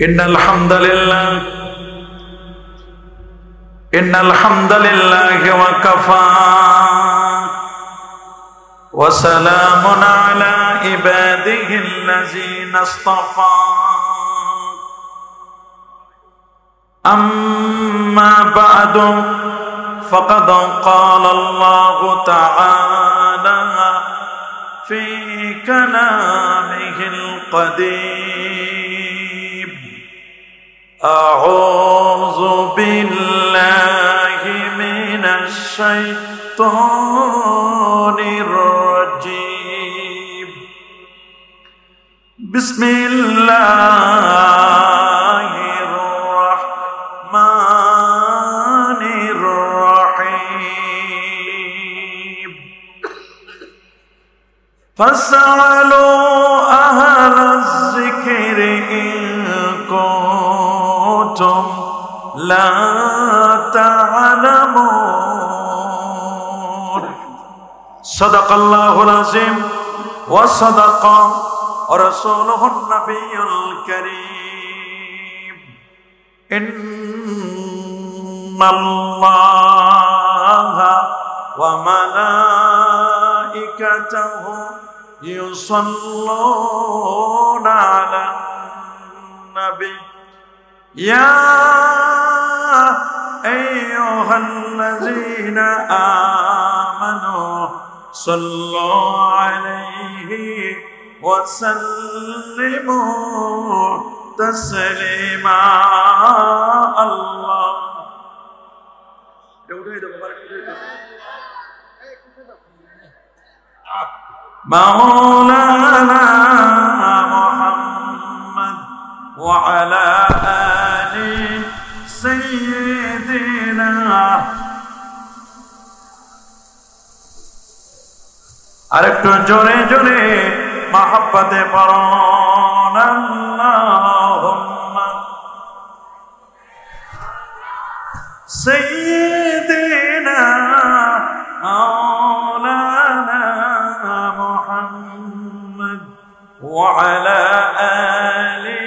ইন্নাল হামদালিল্লাহি ওয়া কাফা ওয়া সালামুন আলা ইবাদিহিল্লাযীনা ইসতাফা আম্মা বা'দু ফাকাদ ক্বালা আল্লাহু তাআলা ফি কালামিহিল কাদীম আউযু বিল্লাহি মিনাশ শাইতানির রাজীম বিসমিল্লাহির রাহমানির রাহিম ফাসআলু আহলায যিকরি ইন কুনতুম লা তা'লামুন সাদাকাল্লাহুল আযীম ওয়া সাদাকা রাসূলুহুন নাবিয়্যুল কারীম ইন্নাল্লাহা ওয়া মালাইকাতাহু ইউসাল্লুনা আলান নাবী ইয়া আইয়ুহাল্লাযীনা আমানু সাল্লু আলাইহি ওয়া সাল্লিমু তাসলিমা আল্লাহ মাওলানা মুহাম্মদ ওয়া আলা আলি সাইয়্যিদিনা আরেকটু জোরে জোরে মহব্বতে পড়ুন আল্লাহুম্মা সাইয়্যিদিনা মাওলানা মুহাম্মদ ওয়া আলা আলি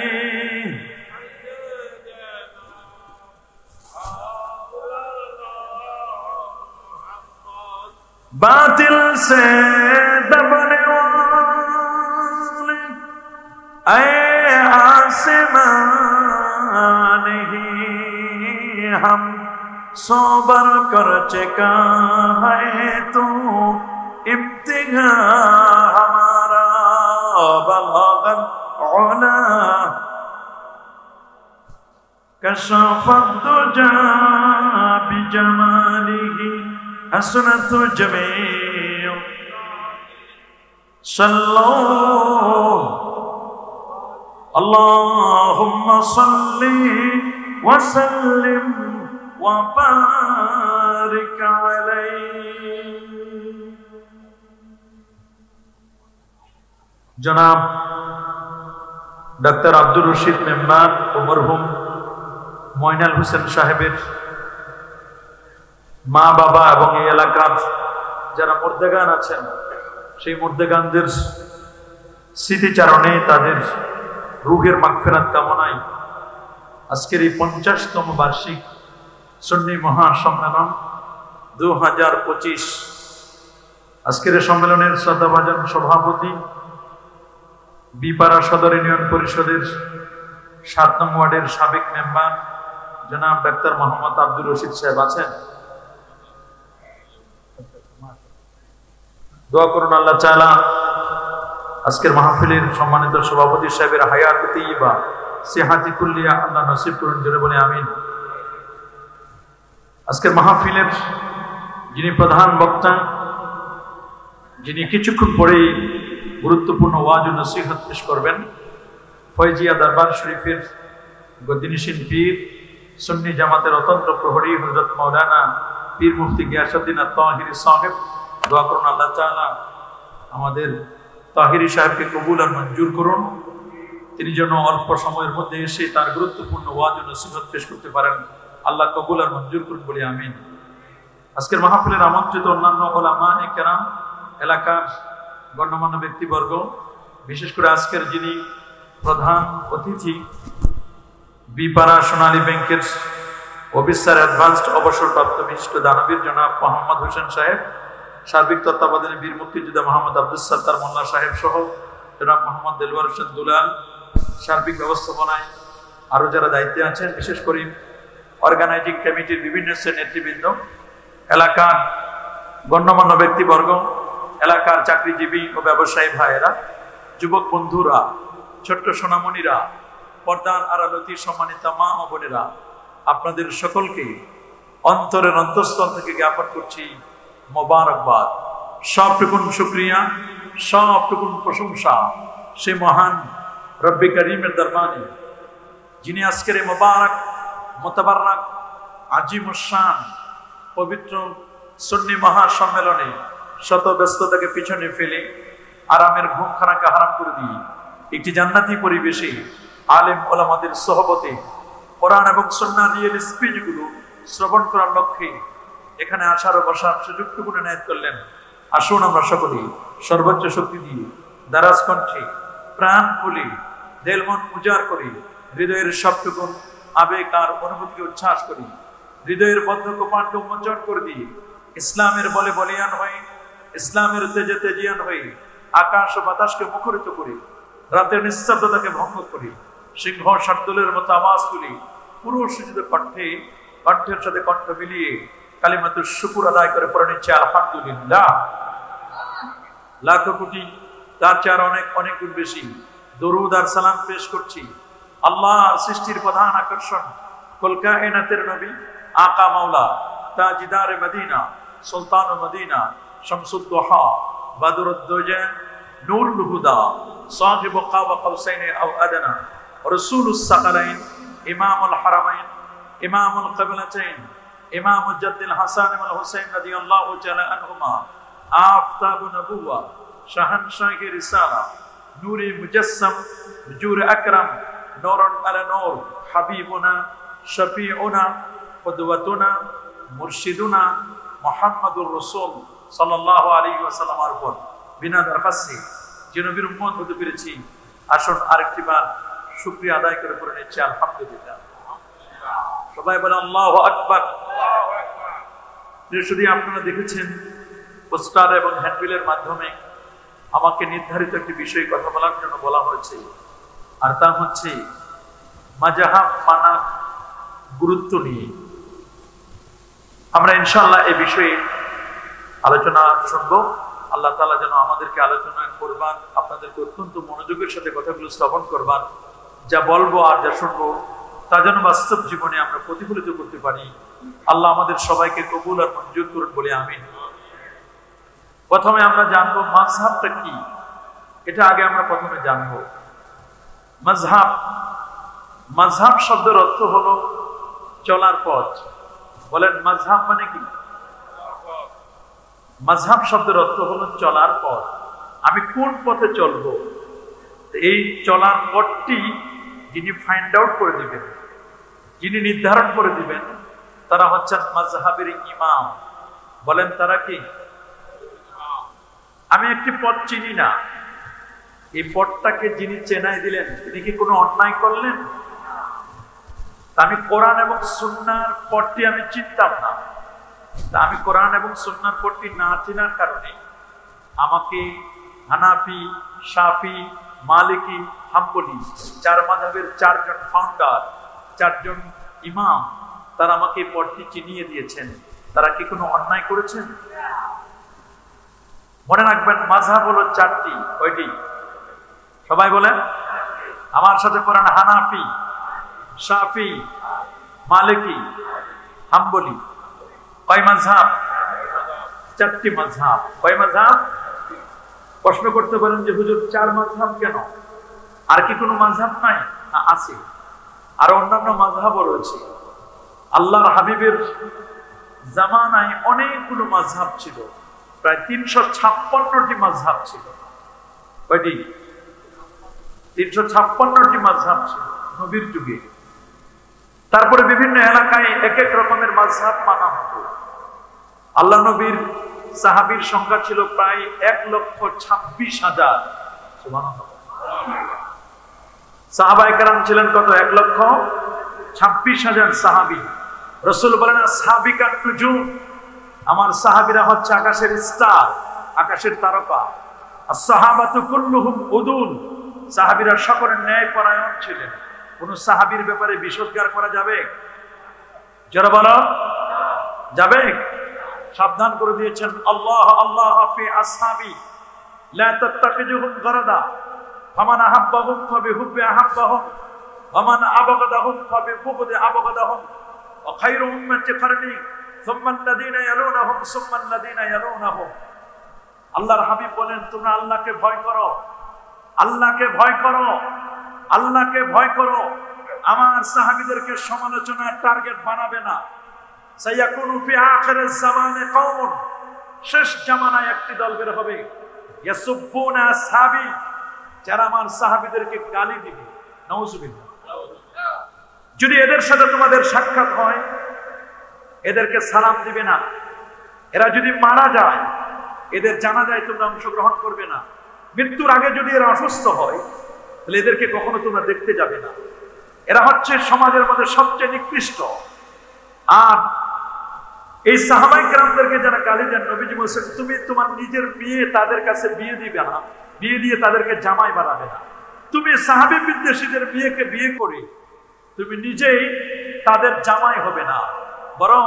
बातिल से दबने वाले ऐ आसमान ही हम सोबर कर चुका है तो इब्तिगा हमारा बलगल उला कशफत दुजा बिजमालिही حسنت جميع صلوا اللهم صل وسلم وبارك عليه জনাব ডাক্তার আব্দুর রশিদ মেম্বার ও মরহুম মইনাল হোসেন সাহেবের মা বাবা এবং এই এলাকার যারা মুর্দেগান আছেন সেই মুর্দেগানদের স্মৃতিচারণে তাদের রূহের মাগফিরাত কামনায় আজকের এই 50তম বার্ষিক সুন্নি মহাসম্মেলন 2025 আজকের এই সম্মেলনের শ্রদ্ধাভাজন সভাপতি বিপাড়া সদর ইউনিয়ন পরিষদের 7 নং ওয়ার্ডের সাবেক মেম্বার জনাব ডাক্তার মোহাম্মদ আব্দুর রশিদ সাহেব আছেন। দোয়া করুন আল্লাহ তাআলা আজকের মাহফিলের সম্মানিত সভাপতি সাহেবের হায়াত তাইয়্যিবা সিহাতি কুল্লিয়া আল্লাহ নসিব করুন, জোরে বলে আমিন। আজকের মাহফিলের যিনি প্রধান বক্তা, যিনি কিছুক্ষণ পরেই গুরুত্বপূর্ণ ওয়াজ ও নসিহত পেশ করবেন, ফয়জিয়া দরবার শরীফের গদ্দিনিশিন পীর সুন্নি জামাতের অতন্ত্র প্রহরী হযরত মাওলানা পীর মুফতি গিয়াসউদ্দিন আত-তাহিরি সাহেব। দোয়া করুন আল্লাহ তাআলা আমাদের তাহিরি সাহেবকে কবুল আর মঞ্জুর করুন, তিনি যেন অল্প সময়ের মধ্যে এসে তার গুরুত্বপূর্ণ ওয়াজ ও নসিহত পেশ করতে পারেন। আল্লাহ কবুল আর মঞ্জুর করুন বলি আমিন। আজকের মাহফিলের আমন্ত্রিত অন্যান্য উলামায়ে কেরাম, এলাকার গণ্যমান্য ব্যক্তিবর্গ, বিশেষ করে আজকের যিনি প্রধান অতিথি বিপাড়া সোনালী ব্যাংকের অফিসার অ্যাডভান্সড অবসরপ্রাপ্ত বিশিষ্ট দানবীর জনাব মোহাম্মদ হোসেন সাহেব, সার্বিক তত্ত্বাবধানে বীর মুক্তিযোদ্ধা মোহাম্মদ আব্দুল সাত্তার মোল্লা সাহেব সহ জনাব মোহাম্মদ দেলওয়ার হোসেন দুলাল, সার্বিক ব্যবস্থাপনায় আরো যারা দায়িত্বে আছেন, বিশেষ করে অর্গানাইজিং কমিটির বিভিন্ন শ্রেণীর নেতৃবৃন্দ, এলাকার গণ্যমান্য ব্যক্তিবর্গ, এলাকার চাকরিজীবী ও ব্যবসায়ী ভাইয়েরা, যুবক বন্ধুরা, ছোট্ট সোনামণিরা, পর্দার আড়ালতি সম্মানিত মা ও বোনেরা, আপনাদের সকলকে অন্তরের অন্তঃস্থল থেকে জ্ঞাপন করছি মোবারকবাদ। সবটুকুন শুকরিয়া, সবটুকুন প্রশংসা সে মহান রব্বে করিমের দরবারে, যিনি আজকের এই মোবারক মোতাবারক আজিমুশান পবিত্র সুন্নি মহাসম্মেলনে শত ব্যস্ততাকে পিছনে ফেলে আরামের ঘুমখানাকে হারাম করে দিয়ে একটি জান্নাতি পরিবেশে আলেম ওলামাদের সোহবতে কোরআন এবং সুন্নাহ রিয়েল স্পিচগুলো শ্রবণ করার লক্ষ্যে এখানে আসার ও বসার সুযোগটুকু এনায়েত করলেন। আসুন আমরা সকলে সর্বোচ্চ শক্তি দিয়ে দারাজ কণ্ঠে প্রাণ খুলে দেল মন উজাড় করি, হৃদয়ের সবটুকুন আবেগ আর অনুভূতিকে উচ্ছ্বাস করি, হৃদয়ের বদ্ধ কপাটকে উন্মোচন করে দিয়ে ইসলামের বলে বলিয়ান হয়ে, ইসলামের তেজে তেজিয়ান হয়ে আকাশ ও বাতাসকে মুখরিত করি, রাতের নিস্তব্ধতাকে ভঙ্গ করি, সিংহ শার্দুলের মতো আওয়াজ তুলি, পুরো সুযোগ কণ্ঠের সাথে কণ্ঠ মিলিয়ে কালিমাতুর শুকুর আদায় করে পড়ে নিচ্ছে আলহামদুলিল্লাহ। লাখ কোটি তার চেয়ে অনেক অনেক গুণ বেশি দরুদ আর সালাম পেশ করছি আল্লাহ সৃষ্টির প্রধান আকর্ষণ কুল কায়নাতের নবী আকা মাওলা তাজদারে মদিনা সুলতান মদিনা শামসুদ দুহা বাদরুদ দুজা নূরুল হুদা সাহিব কাবা কাউসাইন আও আদনা রাসূলুস সাকালাইন ইমামুল হারামাইন ইমামুল কিবলাতাইন ইমামুল জাদ্দিল হাসান ওয়াল হুসাইন রাদিয়াল্লাহু তাআলা আনহুমা আফতাবুন নবুওয়া শাহানশাহি রিসালা নূরে মুজাসসাম হুজুর আকরাম নূরুন আলা নূর হাবিবুনা শফিউনা কুদওয়াতুনা মুরশিদুনা মুহাম্মাদুর রাসূল সাল্লাল্লাহু আলাইহি ওয়াসাল্লামের উপর বিনা দরখাস্তে যে নবীর উম্মত হতে পেরেছি, আসুন আরেকটিবার শুকরিয়া আদায় করে পড়ে নিচ্ছি আলহামদুলিল্লাহ। সবাই বলে আল্লাহু আকবার। যদি আপনারা দেখেছেন পোস্টার এবং হ্যান্ডবিলের মাধ্যমে আমাকে নির্ধারিত একটি বিষয়ে কথা বলার জন্য বলা হয়েছে, আর তা হচ্ছে মাযহাব মানার গুরুত্ব নিয়ে। আমরা ইনশাআল্লাহ এই বিষয়ে আলোচনা শুনবো। আল্লাহ তাআলা যেন আমাদেরকে আলোচনা করবার, আপনাদেরকে অত্যন্ত মনোযোগের সাথে কথাগুলো শ্রবণ করবার, যা বলবো আর যা শুনবো তা যেন বাস্তব জীবনে আমরা প্রতিফলিত করতে পারি। আল্লাহ আমাদের সবাইকে কবুল আর মঞ্জুর করুন বলে আমিন। প্রথমে আমরা জানবো মাযহাবটা কি, এটা আগে আমরা প্রথমে জানবো। মাযহাব, মাযহাব শব্দের অর্থ হলো চলার পথ। বলেন মাযহাব মানে কি? মাযহাব শব্দের অর্থ হলো চলার পথ। আমি কোন পথে চলবো, এই চলার পথটি যিনি ফাইন্ড আউট করে দিবেন, যিনি নির্ধারণ করে দিবেন, তারা হচ্ছেন মাযহাবের ইমাম। বলেন তারা কি? আমি একটি পথ চিনি না, এই পথটাকে যিনি চেনাই দিলেন তিনি কি কোনো অন্যায় করলেন? আমি কোরআন এবং সুন্নাহর পথটি আমি চিনতাম না, আমি কোরআন এবং সুন্নাহর পথটি না চেনার কারণে আমাকে হানাফি, শাফি, মালিকি, হাম্বলি চার মাযহাবের চারজন ফাউন্ডার, চারজন ইমাম, তারা আমাকে এই পথটি চিনিয়ে দিয়েছেন। তারা কি কোনো অন্যায় করেছেন? মনে রাখবেন মাযহাব হলো চারটি। কয়টি? সবাই বলেন আমার সাথে পড়েন। হানাফি, শাফি, মালিকি, হাম্বলি। কয় মাযহাব? চারটি মাযহাব। কয় মাযহাব? প্রশ্ন করতে পারেন যে হুজুর চার মাযহাব কেন, আর কি কোনো মাযহাব নাই? আছে, আর অন্যান্য মাযহাবও রয়েছে। আল্লাহর হাবিবের জামানায় অনেকগুলো মাযহাব ছিল, প্রায় ৩৫৬টি মাযহাব ছিল। কয়টি? ৩৫৬টি মাযহাব ছিল নবীর যুগে। তারপরে বিভিন্ন এলাকায় এক এক রকমের মাযহাব মানা হতো। আল্লাহ নবীর সাহাবীর সংখ্যা ছিল প্রায় ১,২৬,০০০। সুবহানাল্লাহ। সাহাবায়ে কেরাম ছিলেন কত? ১,২৬,০০০। 26,000 সাহাবী। রাসূল বলেন সাহাবিকাত নুজুম, আমার সাহাবীরা হচ্ছে আকাশের স্টার, আকাশের তারকা। as-সাহাবাতু কুল্লুহুম উদুল, সাহাবীরা সকলে ন্যায়পরায়ণ ছিলেন। কোন সাহাবীর ব্যাপারে বিষোদ্গার করা যাবে? যারা বলো যাবে? সাবধান করে দিয়েছেন আল্লাহ আল্লাহ ফি আসহাবি লা তাত্তাখিজুহুম গারাদা ফামান আহাব্বাহুম ফাবিহুব্বি আহাব্বাহুম ওয়া মান আবগাদাহুম ফাবিবুগদি আবগাদাহুম ওয়া খায়রু উম্মতি কারনি সুম্মা আল্লাযীনা ইয়ালুনাহুম সুম্মা আল্লাযীনা ইয়ালুনাহুম। আল্লাহর হাবিব বলেন তোমরা আল্লাহকে ভয় করো, আল্লাহকে ভয় করো, আল্লাহকে ভয় করো, আমার সাহাবীদেরকে সমালোচনার টার্গেট বানাবে না। সায়াকুনু ফি আখিরিজ জামানে কওমুন, শেষ জামানায় একটি দল বের হবে, ইয়াসুব্বুনা আসহাবি, যারা আমার সাহাবীদেরকে গালি দিবে। নাউযুবিল্লাহ। যদি এদের সাথে তোমাদের সাক্ষাৎ হয়, এদেরকে সালাম দিবে না। এরা যদি মারা যায়, এদের জানাজায় তোমরা অংশগ্রহণ করবে না। মৃত্যুর আগে যদি এরা অসুস্থ হয়, তাহলে এদেরকে কখনো তোমরা দেখতে যাবে না। এরা হচ্ছে সমাজের মধ্যে সবচেয়ে নিকৃষ্ট। আর এই সাহাবায়ে কেরামদেরকে যারা গালি দেন, নবীজি বলেছেন তুমি তোমার নিজের মেয়ে তাদের কাছে বিয়ে দিবে না, বিয়ে দিয়ে তাদেরকে জামাই বানাবে না। তুমি সাহাবী বিদ্বেষীদের মেয়েকে বিয়ে করে তুমি নিজেই তাদের জামাই হবে না। বরং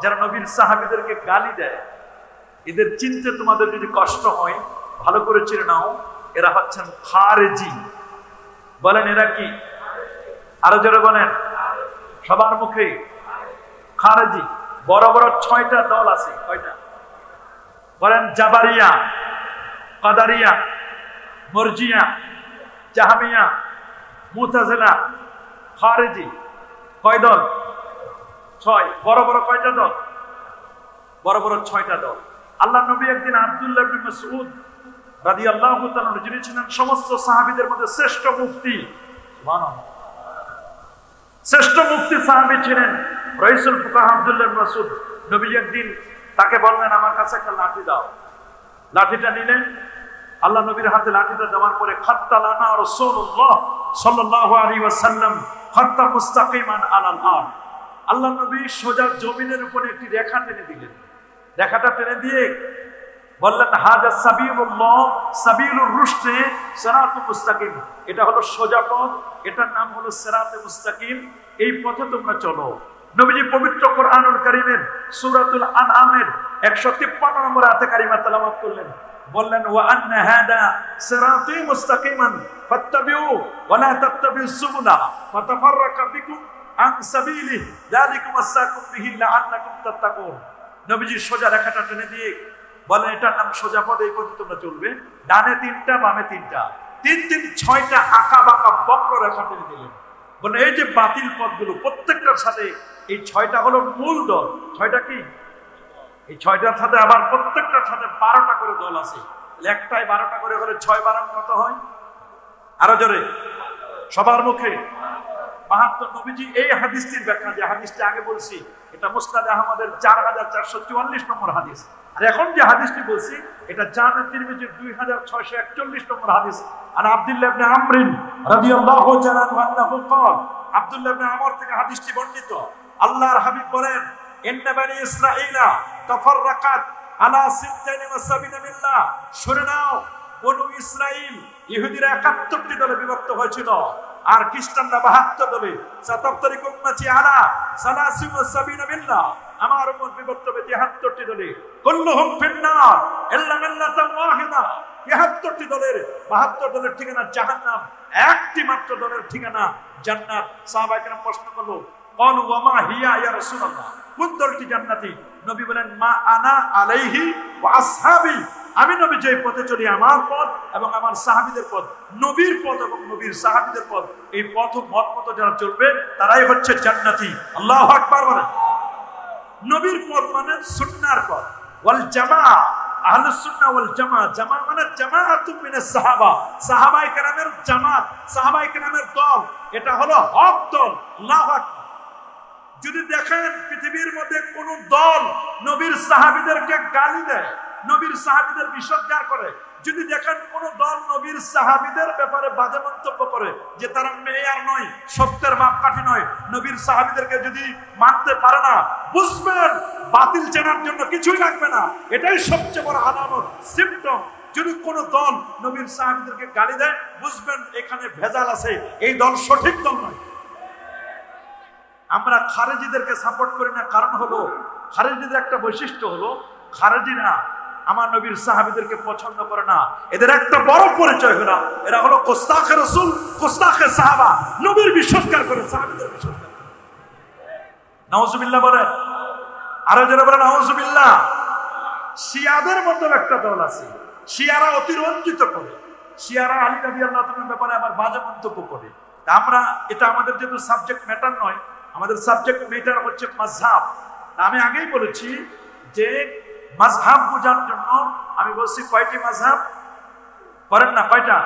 যারা নবীর সাহাবীদেরকে গালি দেয়, এদের চিনতে তোমাদের যদি কষ্ট হয়, ভালো করে চিনে নাও, এরা হচ্ছেন খারেজি। বলেন এরা কি? আরো জোরে বলেন, সবার মুখে খারেজি। বড় বড় 6টা দল আছে। কয়টা বলেন? জাবারিয়া, কাদারিয়া, মুরজিয়া, জাহমিয়া, মুতাজিলা, খারেজি। কয় দল? 6। বড় বড় কয়টা দল? বড় বড় 6টা দল। আল্লাহ নবী একদিন আব্দুল্লাহ ইবনে মাসউদ রাদিয়াল্লাহু তাআলা যিনি ছিলেন সমস্ত সাহাবীদের মধ্যে শ্রেষ্ঠ মুফতি, সুবহানাল্লাহ, শ্রেষ্ঠ মুফতি সাহাবী ছিলেন রাইসুল ফুকাহা আব্দুল্লাহ ইবনে মাসউদ। নবী একদিন তাকে বললেন আমার কাছে একটা লাঠি দাও। লাঠিটা নিলেন, আল্লাহ নবীর হাতে লাঠিটা দেওয়ার পরে খাত্তালানা রাসূলুল্লাহ সাল্লাল্লাহু আলাইহি ওয়াসাল্লাম খাত্তা মুস্তাকিমান আলাল আরদ, আল্লাহ নবী সোজা জমিনের উপরে একটি রেখা টেনে দিলেন। রেখাটা টেনে দিয়ে বললেন হাজা সাবিলুল্লাহ সাবিলুর রুশদে সিরাতুল মুস্তাকিম, এটা হলো সোজা পথ, এটার নাম হলো সিরাতে মুস্তাকিম, এই পথে তোমরা চলো। নবীজি পবিত্র কোরআনুল কারীমের সূরাতুল আনআমের 153 নম্বর আয়াতে কারিমা তেলাওয়াত করলেন। বললেন ওয়া আন্না হাদা সিরাতি মুস্তাকিমান ফাত্তাবিউ ওয়া লা তাত্তাবিউস সুবুলা ফাতাফাররাকা বিকুম আন সাবিলিহি যালিকুম আসাকুম বিহি লাআল্লাকুম তাত্তাকুন। নবীজি সোজা রেখাটা টেনে দিয়ে বলেন এটার নাম সোজা পথ, এই পথে তোমরা চলবে। ডানে 3টা, বামে 3টা, 3 6টা আঁকা বাঁকা বক্র রেখা টেনে দিলেন। বলে এই যে বাতিল পথগুলো প্রত্যেকটার সাথে এই 6টা হলো মূল দল। 6টা কি? এই 6টার সাথে আবার প্রত্যেকটার সাথে 12টা করে দল আছে। একটাই 12টা করে হলে 6 12 কত হয়? আরো জোরে সবার মুখে 72। নবীজি এই হাদিসটির ব্যাখ্যা, যে হাদিসটি আগে বলছি, এটা মুসনাদ আহমদের 4444 নম্বর হাদিস। আর এখন যে হাদিসটি বলছি এটা জামে তিরমিজির 2641 নম্বর হাদিস। আর আব্দুল্লাহ ইবনে আমর রাদিয়াল্লাহু তাআলা আনহু قال, আব্দুল্লাহ ইবনে আমর থেকে হাদিসটি বর্ণিত, আল্লাহর হাবিব বলেন ইন্না বানি ইসরাঈলা তাফাররাকাত আলা 76 মিল্লাহ। শুনে নাও, বনু ইসরাইল ইহুদিরা 71টি দলে বিভক্ত হয়েছিল, আর খ্রিস্টানরা 72 দলে। সাতাফতারিক উম্মতি আলা 73 মিল্লাহ, আমার উম্মত বিভক্ত হবে 73টি দলে। কুল্লুহুম ফিন্নার ইল্লা মিল্লাতান ওয়াহিদা, 73টি দলের 72 দলের ঠিকানা জাহান্নাম, একটি মাত্র দলের ঠিকানা জান্নাত। সাহাবায়ে কেরাম প্রশ্ন করলো ক্বালু ওয়া মা হিয়া ইয়া রাসূলুল্লাহ, কোন দলটি জান্নাতি? নবী বলেন মা আনা আলাইহি ওয়া আসহাবি, আমি নবী যে পথে চলি, আমার পথ এবং আমার সাহাবীদের পথ, নবীর পথ এবং নবীর সাহাবীদের পথ, এই পথ মত মতো যারা চলবে তারাই হচ্ছে জান্নাতি। আল্লাহু আকবার বলেন। নবীর পথ মানে সুন্নাহর পথ, ওয়াল জামাআ, আহলুস সুন্নাহ ওয়াল জামাআ। জামাআ মানে জামাআতুম মিনাস সাহাবা, সাহাবায়ে কেরামের জামাত, সাহাবায়ে কেরামের দল, এটা হলো হক দল। আল্লাহু আকবার। যদি দেখেন পৃথিবীর মধ্যে কোন দল নবীর সাহাবীদেরকে গালি দেয়, নবীর সাহাবীদের বিসর্জন করে। যদি দেখেন কোন দল নবীর সাহাবীদের ব্যাপারে বাজে মন্তব্য করে যে তারা মেয়ার নয়, সত্যের মাপকাঠি নয়, নবীর সাহাবীদেরকে যদি মানতে পারে না, বুঝবেন বাতিল চেনার জন্য কিছুই লাগবে না। এটাই সবচেয়ে বড় আলামত, সিম্পটম। যদি কোন দল নবীর সাহাবীদেরকে গালি দেয়, বুঝবেন এখানে ভেজাল আছে, এই দল সঠিক দল নয়। আমরা খারেজিদেরকে সাপোর্ট করি না, কারণ হলো খারেজিদের একটা বৈশিষ্ট্য হলো খারেজিরা আমার নবীর সাহাবীদেরকে পছন্দ করে না। এদের একটা বড় পরিচয় হলো এরা হলো গোস্তাখে রাসূল, গোস্তাখে সাহাবা। নবীর বিশ্বস্কার করে, সাহাবীদের বিশ্বস্কার করে। নাউজুবিল্লাহ বলেন, আরো যারা বলেন নাউজুবিল্লাহ। শিয়াদের মতো একটা দল আছে, শিয়ারা অতিরঞ্জিত করে, শিয়ারা আলী রাদিয়াল্লাহু তাআলার ব্যাপারে আবার বাজে মন্তব্য করে। আমরা এটা আমাদের যেহেতু সাবজেক্ট ম্যাটার নয়, আমাদের সাবজেক্ট ম্যাটার হচ্ছে মাযহাব। আমি আগেই বলেছি যে মাযহাব বোঝার জন্য আমি বলছি কয়টি মাযহাব করেন না, কয়টা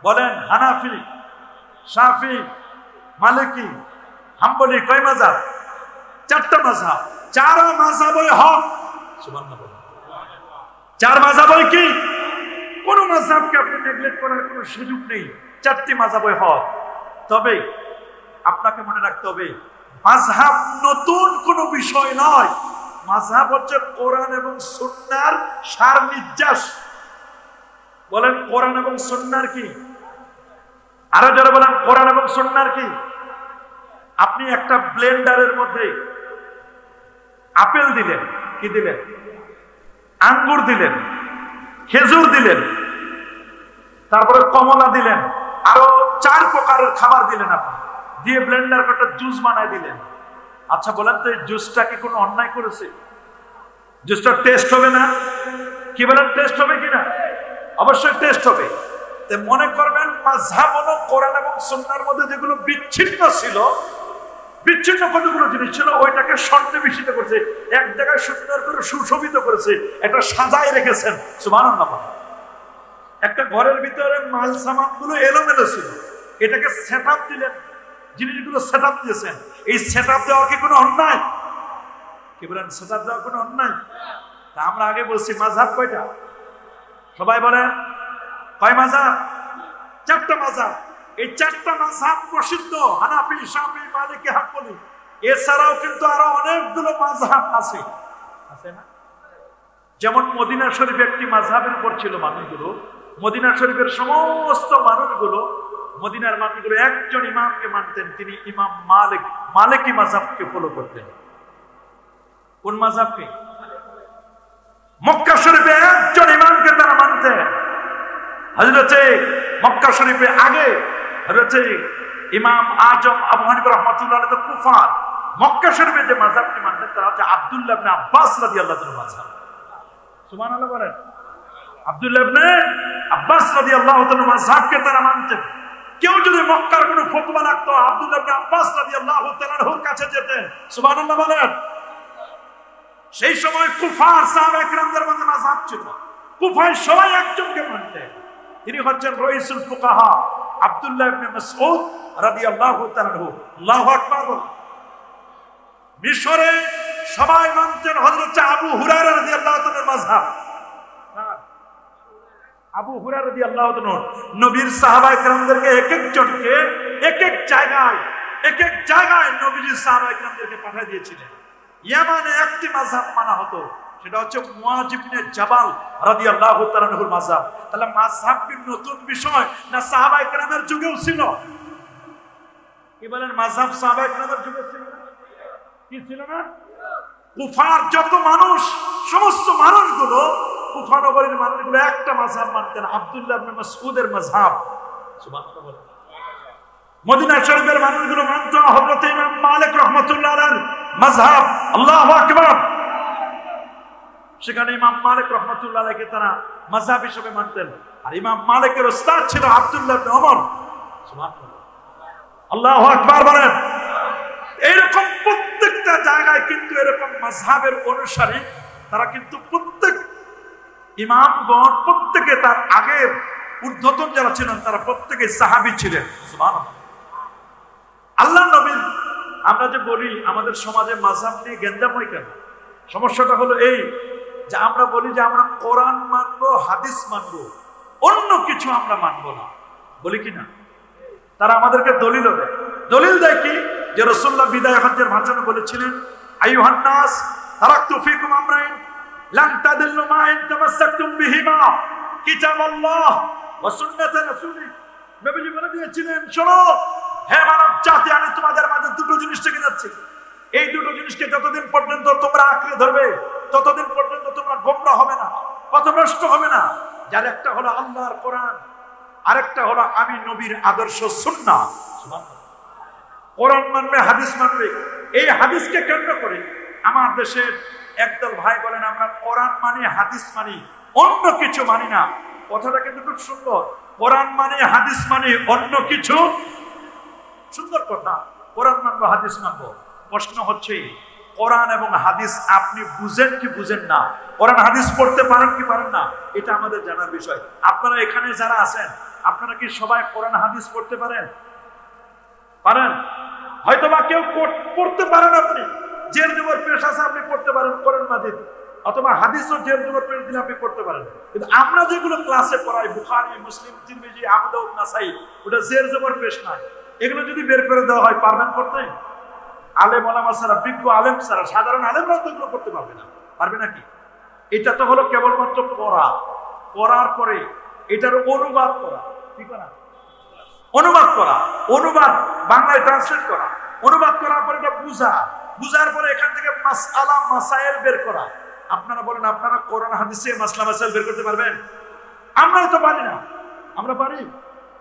বলেন? হানাফি, শাফি, মালিকি, হাম্বলি, কয় মাযহাব? চারটা মাযহাব। চার মাযহাবই হক। সুবহানাল্লাহ। চার মাযহাবই কি? কোন মাযহাবকে আপনি নেগলেক্ট করার কোনো সুযোগ নেই। চারটি মাযহাবই হক। তবে আপনাকে মনে রাখতে হবে মাযহাব নতুন কোনো বিষয় নয়। মাযহাব হচ্ছে কোরআন এবং সুন্নাহর সার নির্যাস। বলেন কোরআন এবং সুন্নাহর কি? আরো যারা বলেন কোরআন এবং সুন্নাহর কি? আপনি একটা ব্লেন্ডারের মধ্যে আপেল দিলেন, কি দিলেন? আঙ্গুর দিলেন, খেজুর দিলেন, তারপরে কমলা দিলেন, আরো 4 প্রকারের খাবার দিলেন, আপনি দিয়ে ব্লেন্ডার করে জুস বানায় দিলেন। আচ্ছা বলেন তো এই জুসটা কি কোনো অন্যায় করেছে? জুসটা টেস্ট হবে না? কি বলেন, টেস্ট হবে কিনা? অবশ্যই টেস্ট হবে। তো মনে করবেন মাযহাব হলো কোরআন এবং সুন্নাহর মধ্যে যেগুলো বিচ্ছিন্ন ছিল, বিচ্ছিন্ন কতগুলো জিনিস ছিল, ওইটাকে সন্নিবেশিত করেছে, এক জায়গায় সুন্দর করে সুশোভিত করেছে, একটা সাজায় রেখেছেন। সুবহানাল্লাহ। একটা ঘরের ভিতরে মাল সামানগুলো এলোমেলো ছিল, এটাকে সেটআপ দিলেন, জিনিসগুলো সেটআপ দিয়েছেন। এই সেটআপ দেওয়া কি কোনো অন্যায়? কি বলেন, সেটআপ দেওয়া কোনো অন্যায়? তা আমরা আগে বলছি মাযহাব কয়টা? সবাই বলেন কয় মাযহাব? 4টা মাযহাব। এই 4টা মাযহাব প্রসিদ্ধ, হানাফি, শাফি, মালিকি, হাম্বলি। এছাড়াও কিন্তু আরো অনেকগুলো মাযহাব আছে, আছে না? যেমন মদিনা শরীফ একটি মাযহাবের উপর ছিল মানুষগুলো। মদিনা শরীফের সমস্ত মানুষগুলো, মদিনার মানুষগুলো একজন ইমামকে মানতেন, তিনি ইমাম মালিক, মালিকি মাযহাবকে ফলো করতেন। কোন মাযহাবকে? মক্কা শরীফে একজন ইমামকে তারা মানতেন। হযরতে মক্কা শরীফে আগে হযরতে ইমাম আজম আবু হানিফা রাহমাতুল্লাহ আলাইহি কুফা, মক্কা শরীফে যে মাযহাবকে মানতেন তারা হচ্ছে আব্দুল্লাহ ইবনে আব্বাস রাদিয়াল্লাহু তাআলা মাযহাব। সুবহানাল্লাহ বলেন। আব্দুল্লাহ ইবনে আব্বাস রাদিয়াল্লাহু তাআলা মাযহাবকে তারা মানতেন। কেউ যদি মক্কার কোনো ফতোয়া লাগতো, আব্দুল্লাহ ইবনে আব্বাস রাদিয়াল্লাহু তাআলার কাছে যেতেন। সুবহানাল্লাহ বলেন। সেই সময় কুফার সাহাবায়ে কিরামদের মধ্যে মাযহাব ছিল, কুফায় সবাই একজনকে মানতেন, তিনি হচ্ছেন রাইসুল ফুকাহা আব্দুল্লাহ ইবনে মাসউদ রাদিয়াল্লাহু তাআলা। আল্লাহু আকবার। মিশরে সবাই মানতেন হযরত আবু হুরায়রা রাদিয়াল্লাহু তাআলার মাযহাব। আবু হুরায়রা রাদিয়াল্লাহু তাআলা নবীর সাহাবায়ে কিরামদেরকে এক একজনকে এক এক জায়গায় নবীজি সাহাবায়ে কিরামদেরকে পাঠিয়ে দিয়েছিলেন। ইয়ামানে একটি মাযহাব মানা হতো, সেটা হচ্ছে মুআয ইবনে জাবাল রাদিয়াল্লাহু তাআলার মাযহাব। তাহলে মাযহাব কি নতুন বিষয় না সাহাবায়ে কেরামের যুগেও ছিল? কি বলেন, মাযহাব সাহাবায়ে কেরামের যুগে ছিল না? কি ছিল না? কুফার যত মানুষ, সমস্ত মানুষগুলো, কুফা নগরীর মানুষগুলো একটা মাযহাব মানতেন, আব্দুল্লাহ ইবনে মাসউদের মাযহাব। সুবহানাল্লাহ। মদিনা শরীফের মানুষগুলো মানত হযরত ইমাম মালিক রাহমাতুল্লাহ আলাইহির মাযহাব। আল্লাহু আকবার। সেখানে ইমাম মালিক রাহমাতুল্লাহ আলাইহিকে তারা মাযহাব হিসেবে মানতেন। আর ইমাম মালিকের উস্তাদ ছিল আব্দুল্লাহ ইবনে ওমর। সুবহানাল্লাহ। আল্লাহু আকবার বলেন। এইরকম প্রত্যেকটা জায়গায় কিন্তু এরকম মাযহাবের অনুসারী তারা কিন্তু প্রত্যেক ইমামগণ প্রত্যেকে তার আগের ঊর্ধ্বতন যারা ছিলেন তারা প্রত্যেকে সাহাবী ছিলেন। সুবহানাল্লাহ। আল্লাহ নবী, আমরা যে বলি আমাদের সমাজে মাযহাব নিয়ে গেঞ্জাম হয় কেন? সমস্যাটা হলো এই যে আমরা বলি যে আমরা কোরআন মানবো, হাদিস মানবো, অন্য কিছু আমরা মানবো না, বলি কি না? তারা আমাদেরকে দলিল দেয়। দলিল দেয় কি? যে রাসূলুল্লাহ বিদায় হজ্জের ভাষণে বলেছিলেন, আইয়ুহান নাস তারাকতু ফীকুম আমরাইন লান তাদিল্লু মা ইন তামাসসাকতুম বিহিমা কিতাবাল্লাহ ওয়া সুন্নাত রাসূলি। নবীজি বলে দিয়েছিলেন, শোনো হে মানব জাতি, আমি তোমাদের মাঝে দুটো জিনিস রেখে যাচ্ছি। এই দুটো জিনিসকে যতদিন পর্যন্ত তোমরা আঁকড়ে ধরবে, ততদিন পর্যন্ত তোমরা গোমরা হবে না, পথভ্রষ্ট হবে না। যার একটা হলো আল্লাহর কোরআন, আরেকটা হলো আমি নবীর আদর্শ সুন্নাহ। কোরআন মানবে, হাদিস মানবে। এই হাদিসকে কেন্দ্র করে আমার দেশের একদল ভাই বলেন আমরা কোরআন মানি, হাদিস মানি, অন্য কিছু মানি না। কথাটা কিন্তু খুব সুন্দর, কোরআন মানি, হাদিস মানি, অন্য কিছু। সুন্দর কথা, কোরআন মানবো, হাদিস মানবো। প্রশ্ন হচ্ছে কোরআন এবং হাদিস আপনি বুঝেন কি বুঝেন না? কোরআন হাদিস পড়তে পারেন কি পারেন না? এটা আমাদের জানার বিষয়। আপনারা এখানে যারা আছেন, আপনারা কি সবাই কোরআন হাদিস পড়তে পারেন? পারেন? হয়তো বা কেউ পড়তে পারেন, আপনি জের জবর পেশ আছে, আপনি পড়তে পারেন কোরআন মাজিদ, অথবা হাদিসও জের জবর পেশ দিলে আপনি পড়তে পারেন। কিন্তু আমরা যেগুলো ক্লাসে পড়াই, বুখারী, মুসলিম, তিরমিজি, আবু দাউদ, নাসাই, ওটা জের জবর পেশ নয়। এগুলো যদি বের করে দেওয়া হয়, পারবেন করতে? আলেম ওলামা ছাড়া, বিজ্ঞ আলেম ছাড়া সাধারণ আলেমরাও তো এগুলো করতে পারবে না। পারবে নাকি? এটা তো হলো কেবলমাত্র পড়া, পড়ার পরে এটার অনুবাদ করা। ঠিক না? অনুবাদ করা, অনুবাদ বাংলায় ট্রান্সলেট করা, অনুবাদ করার পরে এটা বুঝা, বুঝার পরে এখান থেকে মাসআলা মাসাইল বের করা। আপনারা বলেন, আপনারা কোরআন হাদিসে মাসলা মাসাইল বের করতে পারবেন? আমরাই তো পারি না। আমরা পারি?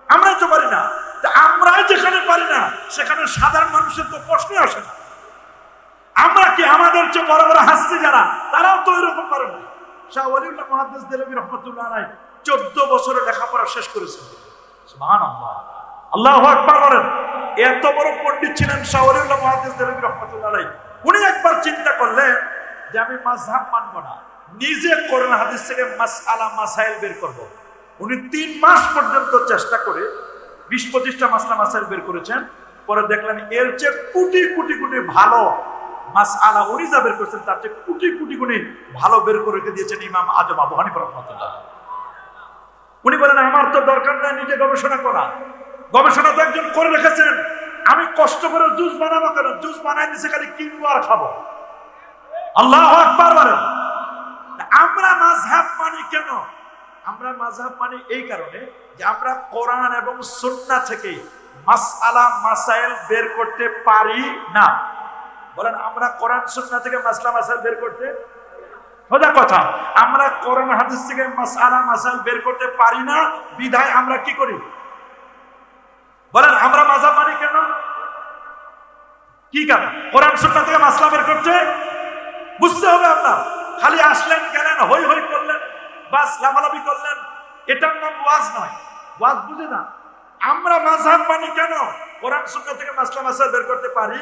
আমরাই তো পারি না। আমরাই যেখানে পারি না, সেখানে সাধারণ মানুষের তো প্রশ্ন আসে না। আমরা কি আমাদের চেয়ে বড় বড় হাসছি যারা, তারাও তো এরকম পারে না। শাহ ওয়ালিউল্লাহ মুহাদ্দিস দেলভী রাহমাতুল্লাহ আলাইহি 14 বছরের লেখাপড়া শেষ করেছেন। সুবহানাল্লাহ, আল্লাহু আকবার বলেন। এত বড় পণ্ডিত ছিলেন শাহ ওয়ালিউল্লাহ মুহাদ্দিস দেলভী রাহমাতুল্লাহ আলাইহি। উনি একবার চিন্তা করলেন যে আমি মাযহাব মানব না, নিজে কোরআন হাদিস থেকে মাসআলা মাসাইল বের করব। উনি 3 মাস পর্যন্ত চেষ্টা করে 20-25টা মাসলা মাসাইল বের করেছেন। পরে দেখলেন এর চেয়ে কোটি কোটি গুণে ভালো মাসআলা উনি যা বের করেছেন, তার চেয়ে কোটি কোটি গুণে ভালো বের করে রেখে দিয়েছেন ইমাম আজম আবু হানিফা রাহমাতুল্লাহ। উনি বলেন আমার তো দরকার নাই নিজে গবেষণা করা, গবেষণা তো একজন করে রেখেছেন, আমি কষ্ট করে জুস বানাবো কেন? জুস বানাই দিছে, খালি কিনবো আর খাবো। আল্লাহু আকবার বলেন। আমরা মাযহাব মানি কেন? আমরা মাযহাব মানি এই কারণে যে আমরা কোরআন এবং সুন্নাহ থেকে মাসআলা মাসাইল বের করতে পারি না। বলেন, আমরা কোরআন সুন্নাহ থেকে মাসলা মাসাইল বের করতে, সোজা কথা, আমরা কোরআন হাদিস থেকে মাসআলা মাসাইল বের করতে পারি না। বিধায় আমরা কি করি? বলেন, আমরা মাযহাব মানি কেন? কি কারণ? কোরআন সুন্নাহ থেকে মাসলা বের করতে বুঝতে হবে। আপনার খালি আসলেন, গেলেন, হই হই করলেন, বাস লাফালাফি করলেন, এটার নাম ওয়াজ নয়। ওয়াজ বুঝে না। আমরা মাযহাব মানি কেন? কোরআন সুন্নাহ থেকে মাসলা মাসাইল বের করতে পারি।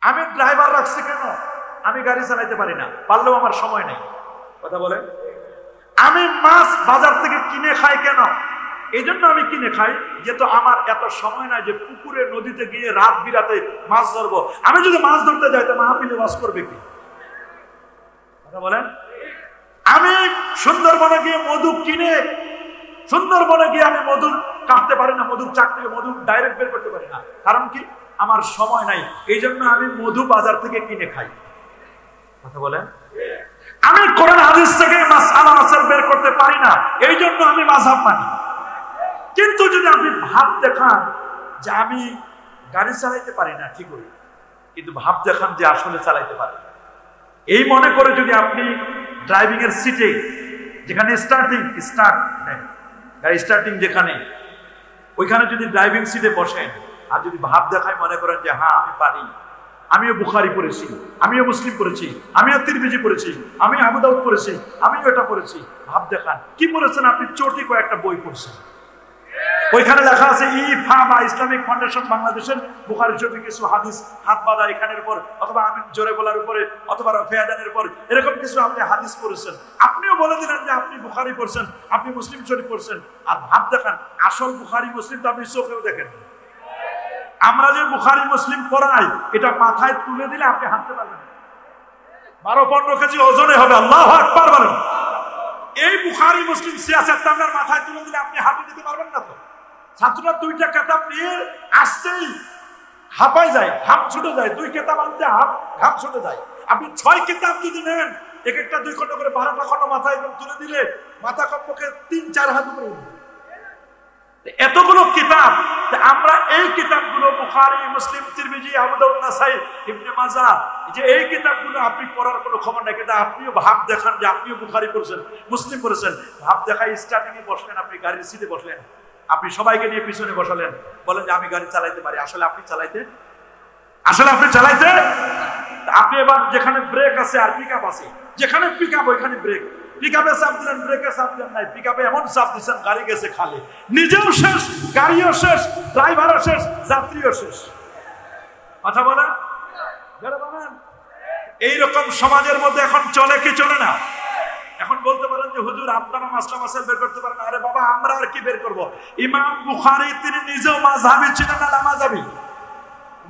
আমি ড্রাইভার রাখছি কেন? আমি গাড়ি চালাইতে পারি না, পারলেও আমার সময় নেই। কথা বলেন। আমি মাছ বাজার থেকে কিনে খাই কেন? এই জন্য আমি কিনে খাই, যেহেতু আমার এত সময় নাই যে পুকুরে নদীতে গিয়ে রাত বিরাতে মাছ ধরবো। আমি যদি মাছ ধরতে যাই তো মাহফিলে ওয়াজ করবে কি? কথা বলেন। আমি সুন্দরবনে গিয়ে মধু কিনে, সুন্দরবনে গিয়ে আমি মধু কাটতে পারি না, মধুর চাক থেকে মধু ডাইরেক্ট বের করতে পারি না। কারণ কি? আমার সময় নাই। এই জন্য আমি মধু বাজার থেকে কিনে খাই। কথা বলেন। আমি কোরআন হাদিস থেকে মাসআলা মাসাইল বের করতে পারি না, এই জন্য আমি মাযহাব মানি। কিন্তু যদি আপনি ভাব দেখান যে আমি গাড়ি চালাইতে পারি না, ঠিক করি, কিন্তু ভাব দেখান যে আসলে চালাইতে পারি, এই মনে করে যদি আপনি ড্রাইভিং এর সিটে, যেখানে গাড়ি স্টার্টিং যেখানে, ওইখানে যদি ড্রাইভিং সিটে বসেন আর যদি ভাব দেখায় মনে করেন যে হ্যাঁ আমি পারি, আমিও বুখারী পড়েছি, আমিও মুসলিম পড়েছি, আমিও তিরমিজি পড়েছি, আমি আবু দাউদ পড়েছি, আমিও এটা পড়েছি, ভাব দেখান। কি পড়েছেন আপনি? চটি কয়েকটা বই পড়ছেন, ওইখানে লেখা আছে ইফামা ইসলামিক ফাউন্ডেশন বাংলাদেশের বুখারী শরীফে কিছু হাদিস, হাত বাঁধা এখানের উপর, অথবা আমি জোরে বলার উপরে, অথবা রফিয়াদানের উপর, এরকম কিছু আপনি হাদিস পড়েছেন। আপনিও বলে দিলেন যে আপনি বুখারী পড়ছেন, আপনি মুসলিম শরীফ পড়ছেন, আর ভাব দেখান আসল বুখারী মুসলিম তো আপনি চোখেও দেখেন। আমরা যে বুখারী মুসলিম পড়াই, এটা মাথায় তুলে দিলে আপনি হাঁটতে পারবেন। 12-15 কেজি ওজনে হবে। আল্লাহু আকবার বলেন। এই বুখারী মুসলিম সিয়াসাত আপনার মাথায় তুলে দিলে আপনি হাঁটু দিতে পারবেন না তো। ছাত্ররা 2টা কিতাব নিয়ে আসছেই হাঁপাই যায়, ঘাম ছুটে যায়। 2 কিতাব আনতে ঘাম ছুটে যায়। আপনি 6 কিতাব যদি নেন, এক একটা 2 খন্ড করে 12টা খন্ড মাথায় তুলে দিলে মাথা কমপক্ষে 3-4 হাত উপরে উঠবে। এতগুলো কিতাব, আমরা এই কিতাবগুলো বুখারী, মুসলিম, তিরমিজি, আবু দাউদ, নাসাই, ইবনে মাজাহ, যে এই কিতাবগুলো আপনি পড়ার কোনো খবর নাই, কিন্তু আপনিও ভাব দেখান যে আপনিও বুখারী পড়ছেন, মুসলিম পড়ছেন। ভাব দেখায় স্টার্টিং এ বসলেন, আপনি গাড়ির সিটে বসলেন, আপনি সবাইকে নিয়ে পিছনে বসালেন, বলেন যে আমি গাড়ি চালাইতে পারি। আসলে আপনি চালাইতে আপনি এবার যেখানে ব্রেক আছে আর পিকআপ আছে, যেখানে পিকআপ ওইখানে ব্রেক, পিকআপে চাপ দিলেন, ব্রেকে চাপ দিলেন নাই, পিকআপে এমন চাপ দিচ্ছেন গাড়ি গেছে খালি, নিজেও শেষ, গাড়িও শেষ, ড্রাইভারও শেষ, যাত্রীও শেষ। কথা বলেন। এইরকম সমাজের মধ্যে এখন চলে কি চলে না? এখন বলতে পারেন যে হুজুর আপনারা মাসলা মাসাইল বের করতে পারেন। আরে বাবা, আমরা আর কি বের করব? ইমাম বুখারী তিনি নিজেও মাযহাবী ছিলেন না লামাযহাবী?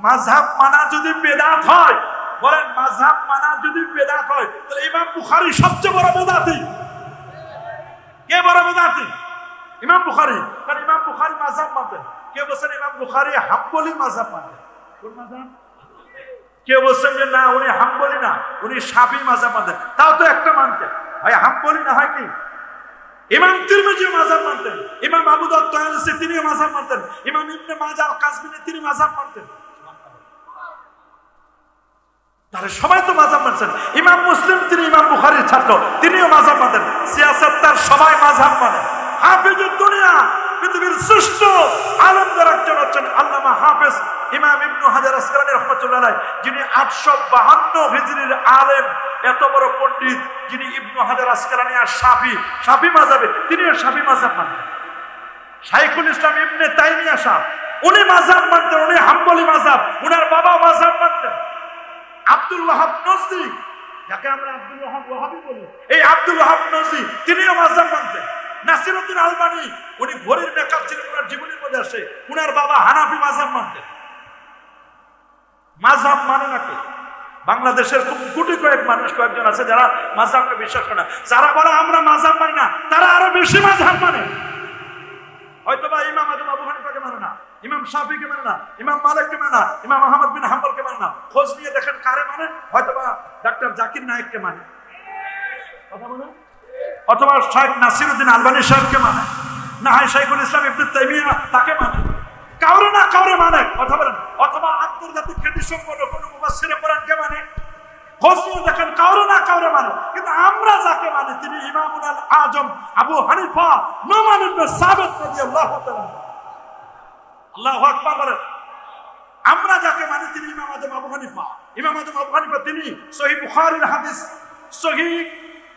মাযহাব মানা যদি বেদাত হয়, বলেন মাযহাব মানা যদি বেদাত হয়, তাহলে ইমাম বুখারী সবচেয়ে বড় বেদাতি। কে বড় বেদাতি? ইমাম বুখারী। কারণ ইমাম বুখারী মাযহাব মানতেন। কে বলেন ইমাম বুখারী হাম্বলি মাযহাব মানতেন? কোন মাযহাব? কে বলেন যে না উনি হাম্বলি না, উনি শাফি মাযহাব মানতেন। তাও তো একটা মানতেন, ভাই হাম্বলি না হয় কি? ইমাম তিরমিজি মাযহাব মানতেন, ইমাম আবু দাউদ তায়ালিসি তিনি মাযহাব মানতেন, ইমাম ইবনে মাজাহ আল-কাযবিনী তিনি মাযহাব মানতেন। তাহলে সবাই তো মাযহাব মানছেন। ইমাম মুসলিম তিনি ইমাম বুখারীর ছাত্র, তিনিও মাযহাব মানতেন। সিয়াসাতদার সবাই মাযহাব মানে। হাফিজুদ দুনিয়া, পৃথিবীর শ্রেষ্ঠ আলেমদের একজন হচ্ছেন আল্লামা হাফেজ ইমাম ইবনে হাজার আসকালানী রাহমাতুল্লাহ আলাইহি, যিনি 852 হিজরির আলেম, এত বড় পণ্ডিত, যিনি ইবনে হাজার আসকালানী আর শাফি মাযহাবে, তিনিও শাফি মাযহাব মানতেন। শাইখুল ইসলাম ইবনে তাইমিয়া সাহেব, উনি মাযহাব মানতেন, উনি হাম্বলি মাযহাব, উনার বাবা মাযহাব মানতেন। আব্দুল ওয়াহাব নজদি, যাকে আমরা আব্দুল ওয়াহাব ওয়াহাবি বলি, এই আব্দুল ওয়াহাব নজদি তিনিও মাযহাব মানতেন। নাসিরউদ্দিন আলবানী, উনি ঘড়ির মেকআপ ছিলেন, ওনার জীবনের মধ্যে আসে, উনার বাবা হানাফি মাযহাব মানতেন। মাযহাব মানে না কে? বাংলাদেশের খুব কোটি কয়েক মানুষ, কয়েকজন আছে যারা মাযহাবকে বিশ্বাস করে না। যারা বলে আমরা মাযহাব মানি না, তারা আরো বেশি মাযহাব মানে। হয়তোবা ইমাম আবু হানিফাকে মানে না, ইমাম শাফিকে মানে না, ইমাম মালিককে মানে না, ইমাম আহমদ বিন হাম্বলকে মানে না। খোঁজ নিয়ে দেখেন কারে মানে। হয়তোবা ডাক্তার জাকির নায়েককে মানে, কথা বলে, অথবা শাইখ নাসিরউদ্দিন আলবানী সাহেবকে মানে, না হয় শাইখুল ইসলাম ইবনে তাইমিয়া তাকে মানে, কাউরে না কাউরে মানে। কথা বলেন। অথবা আন্তর্জাতিক খ্যাতি সম্পন্ন কোনো মুফাসসিরে কোরআনকে মানে। খোঁজ নিয়ে দেখেন কাউরে না কাউরে মানে। কিন্তু আমরা যাকে মানে তিনি ইমামুল আজম আবু হানিফা নুমান ইবনে সাবিত রাদিয়াল্লাহু তাআলা। আল্লাহু আকবার বলেন। আমরা যাকে মানে তিনি ইমাম আজম আবু হানিফা। ইমাম আজম আবু হানিফা তিনি সহিহ বুখারীর হাদিস, সহিহ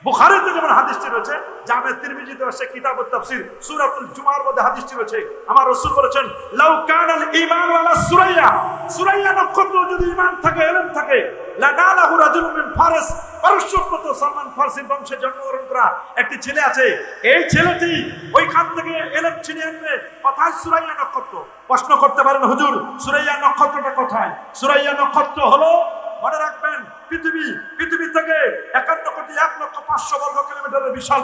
বুখারীতে যেমন হাদিসটি রয়েছে, জামে তিরমিজিতে আছে কিতাবুত তাফসীর সূরাতুল জুমার মধ্যে হাদিসটি রয়েছে। আমার রাসূল বলেছেন লাউ কানাল ঈমানু আলা সুরাইয়া, সুরাইয়া নক্ষত্র যদি ঈমান থাকে, ইলম থাকে, লানালাহু রাজুলুম মিন ফারস, পারস্যপ্রত সালমান ফারসির বংশে জন্মগ্রহণ করা একটি ছেলে আছে। এই ছেলেটি ওইখান থেকে ইলম ছিনিয়ে আনবে। কোথায় সুরাইয়া নক্ষত্র? প্রশ্ন করতে পারেন হুজুর সুরাইয়া নক্ষত্রটা কোথায়? সুরাইয়া নক্ষত্র হলো, মনে রাখবেন, পৃথিবী থেকে 51,01,05,000 বর্গ কিলোমিটারের বিশাল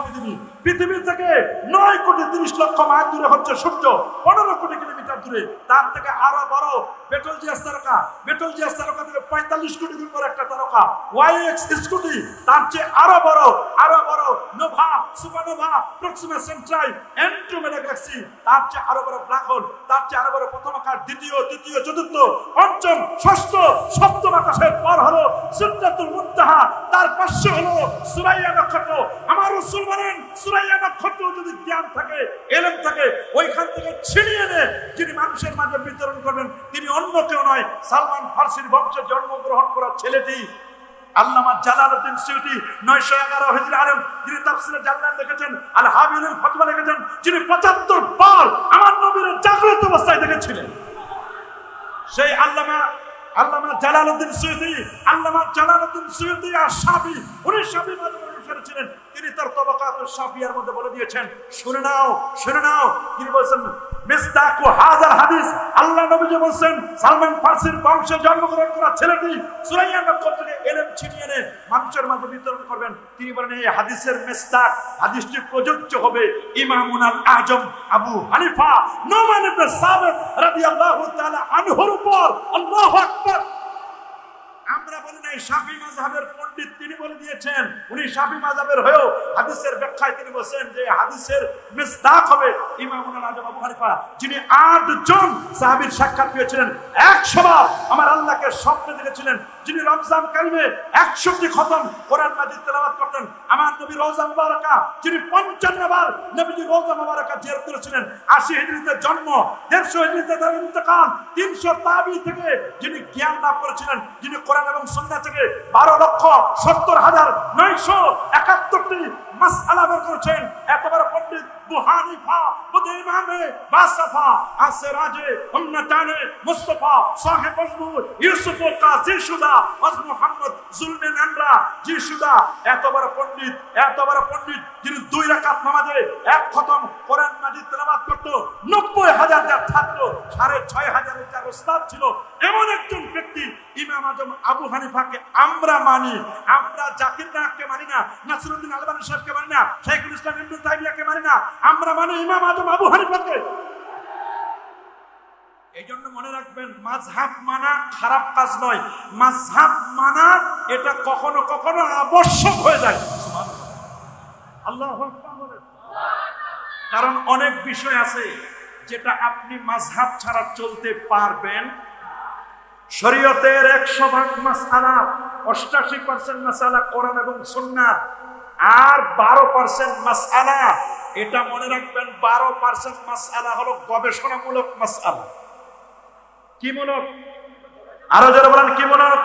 পৃথিবী থেকে 9,30,00,000 মাইল দূরে হচ্ছে সূর্য, 15 কোটি কিলোমিটার দূরে। তার থেকে আরো বড় বেটলজিয়াস তারকা, বেটলজিয়াস তারকা থেকে 45 কোটি দূর পর একটা তারকা ওয়াইএক্স স্কুটি, তার চেয়ে আরো বড় Nova, supernova, Proxima সেন্ট্রাই, Andromeda Galaxy, তার চেয়ে আরো বড় ব্ল্যাক হোল, তার চেয়ে আরো বড় প্রথম আকাশ, দ্বিতীয়, তৃতীয়, চতুর্থ, পঞ্চম, ষষ্ঠ, সপ্তম আকাশের পর হলো সিদরাতুল মুনতাহা, তার পাশে হলো সুরাইয়া নক্ষত্র। আমার রাসূল বলেন সুরাইয়া নক্ষত্র যদি জ্ঞান থাকে, ইলম থাকে, ওইখান থেকে ছিনিয়ে এনে যিনি মানুষের মাঝে বিতরণ করবেন তিনি অন্য কেউ নয়, সালমান ফারসির বংশে জন্মগ্রহণ করা ছেলেটি আল্লামা জালালউদ্দিন সুয়ুতী 911 হিজরি আলেম, যিনি তাফসীরে জাল্লাল লিখেছেন, আল হাবিবুল ফতওয়া লিখেছেন, যিনি 75 বার আমার নবীর জাগ্রত অবস্থায় দেখেছিলেন। সেই আল্লামা জালালউদ্দিন সুয়ুতী আর শাফি, উনি শাফি মাযহাবের অনুসারী ছিলেন। তিনি তার তবাকাতুশ শাফিয়ার মধ্যে বলে দিয়েছেন, শুনে নাও। তিনি বলেছেন মিসদাকু হাযাল হাদিস, আল্লাহ নবীজি বলেন সালমান ফার্সির বংশে জন্মগ্রহণ করা ছেলেটি সুরাইয়া নক্ষত্রকে ইলম ছিনিয়ে এনে মানুষের মাঝে বিতরণ করবেন। তিনি বলেন এই হাদিসের মিসদাক, হাদিসটি প্রযোজ্য হবে ইমামুল আজম আবু হানিফা নুমান ইবনে সাবিত রাদিয়াল্লাহু তাআলা আনহুর উপর। আল্লাহু আকবার। আমরা বলি না শাফি মাযহাবের পণ্ডিত তিনি বলে দিয়েছেন, উনি শাফি মাযহাবের হয়েও হাদিসের ব্যাখ্যায় তিনি বলেন যে হাদিসের মিসদাক হবে ইমামুল আজম আবু হানিফা, যিনি 8 জন সাহাবীর সাক্ষাৎ পেয়েছিলেন, 100 বার আমার আল্লাহকে স্বপ্নে দেখেছিলেন, যিনি রমজান কারিমে 100টি খতম কোরআন মাজিদ তেলাওয়াত করতেন, আমার নবী রওজা মুবারাকা, যিনি 55 বার নবীজি রওজা মুবারাকা জিয়ারত করেছিলেন, 80 হিজরিতে জন্ম, 150 হিজরিতে তার ইন্তেকাল, 300 তাবি থেকে যিনি জ্ঞান লাভ করেছিলেন, যিনি কোরআন এবং সুন্নাহ থেকে 12,70,971টি মাসআলা বের করেছেন, এতবার পণ্ডিত আবু হানিফা বুদে ইমামে বাসাফা আসরাজে উম্মতানে মুস্তাফা সাহেব মজমুর ইউসুফ কাজী সুদা ওয়াজ মুহাম্মদ জুলমে নানরা জি সুদা, এতবার পণ্ডিত যিনি 2 রাকাত নামাজে 1 খতম কোরআন মাজিদ তেলাওয়াত করত, 90,000 যার ছাত্র, 6,500 যার ওস্তাদ ছিল, এমন একজন ব্যক্তি ইমাম আজম আবু হানিফাকে আমরা মানি। আমরা জাকির নায়ককে মানি না, নাসিরউদ্দিন আলবানী সাহেবকে মানি না, শাইখুল ইসলাম ইবনে তাইমিয়াকে মানি না, আমরা মানি ইমাম আজম আবু হানিফাকে। এই জন্য মনে রাখবেন মাযহাব মানা খারাপ কাজ নয়, মাযহাব মানা এটা কখনো কখনো আবশ্যক হয়ে যায়। আল্লাহু আকবার বলেন। কারণ অনেক বিষয় আছে যেটা আপনি মাযহাব ছাড়া চলতে পারবেন। শরীয়তের 100% মাসআলা, 88% মাসআলা কোরআন এবং সুন্নাহ, আর 12% মাসআলা, এটা মনে রাখবেন 12% মাসআলা হলো গবেষণামূলক মাসআলা। কি মূলক? আরো জোরে বলেন কি মূলক?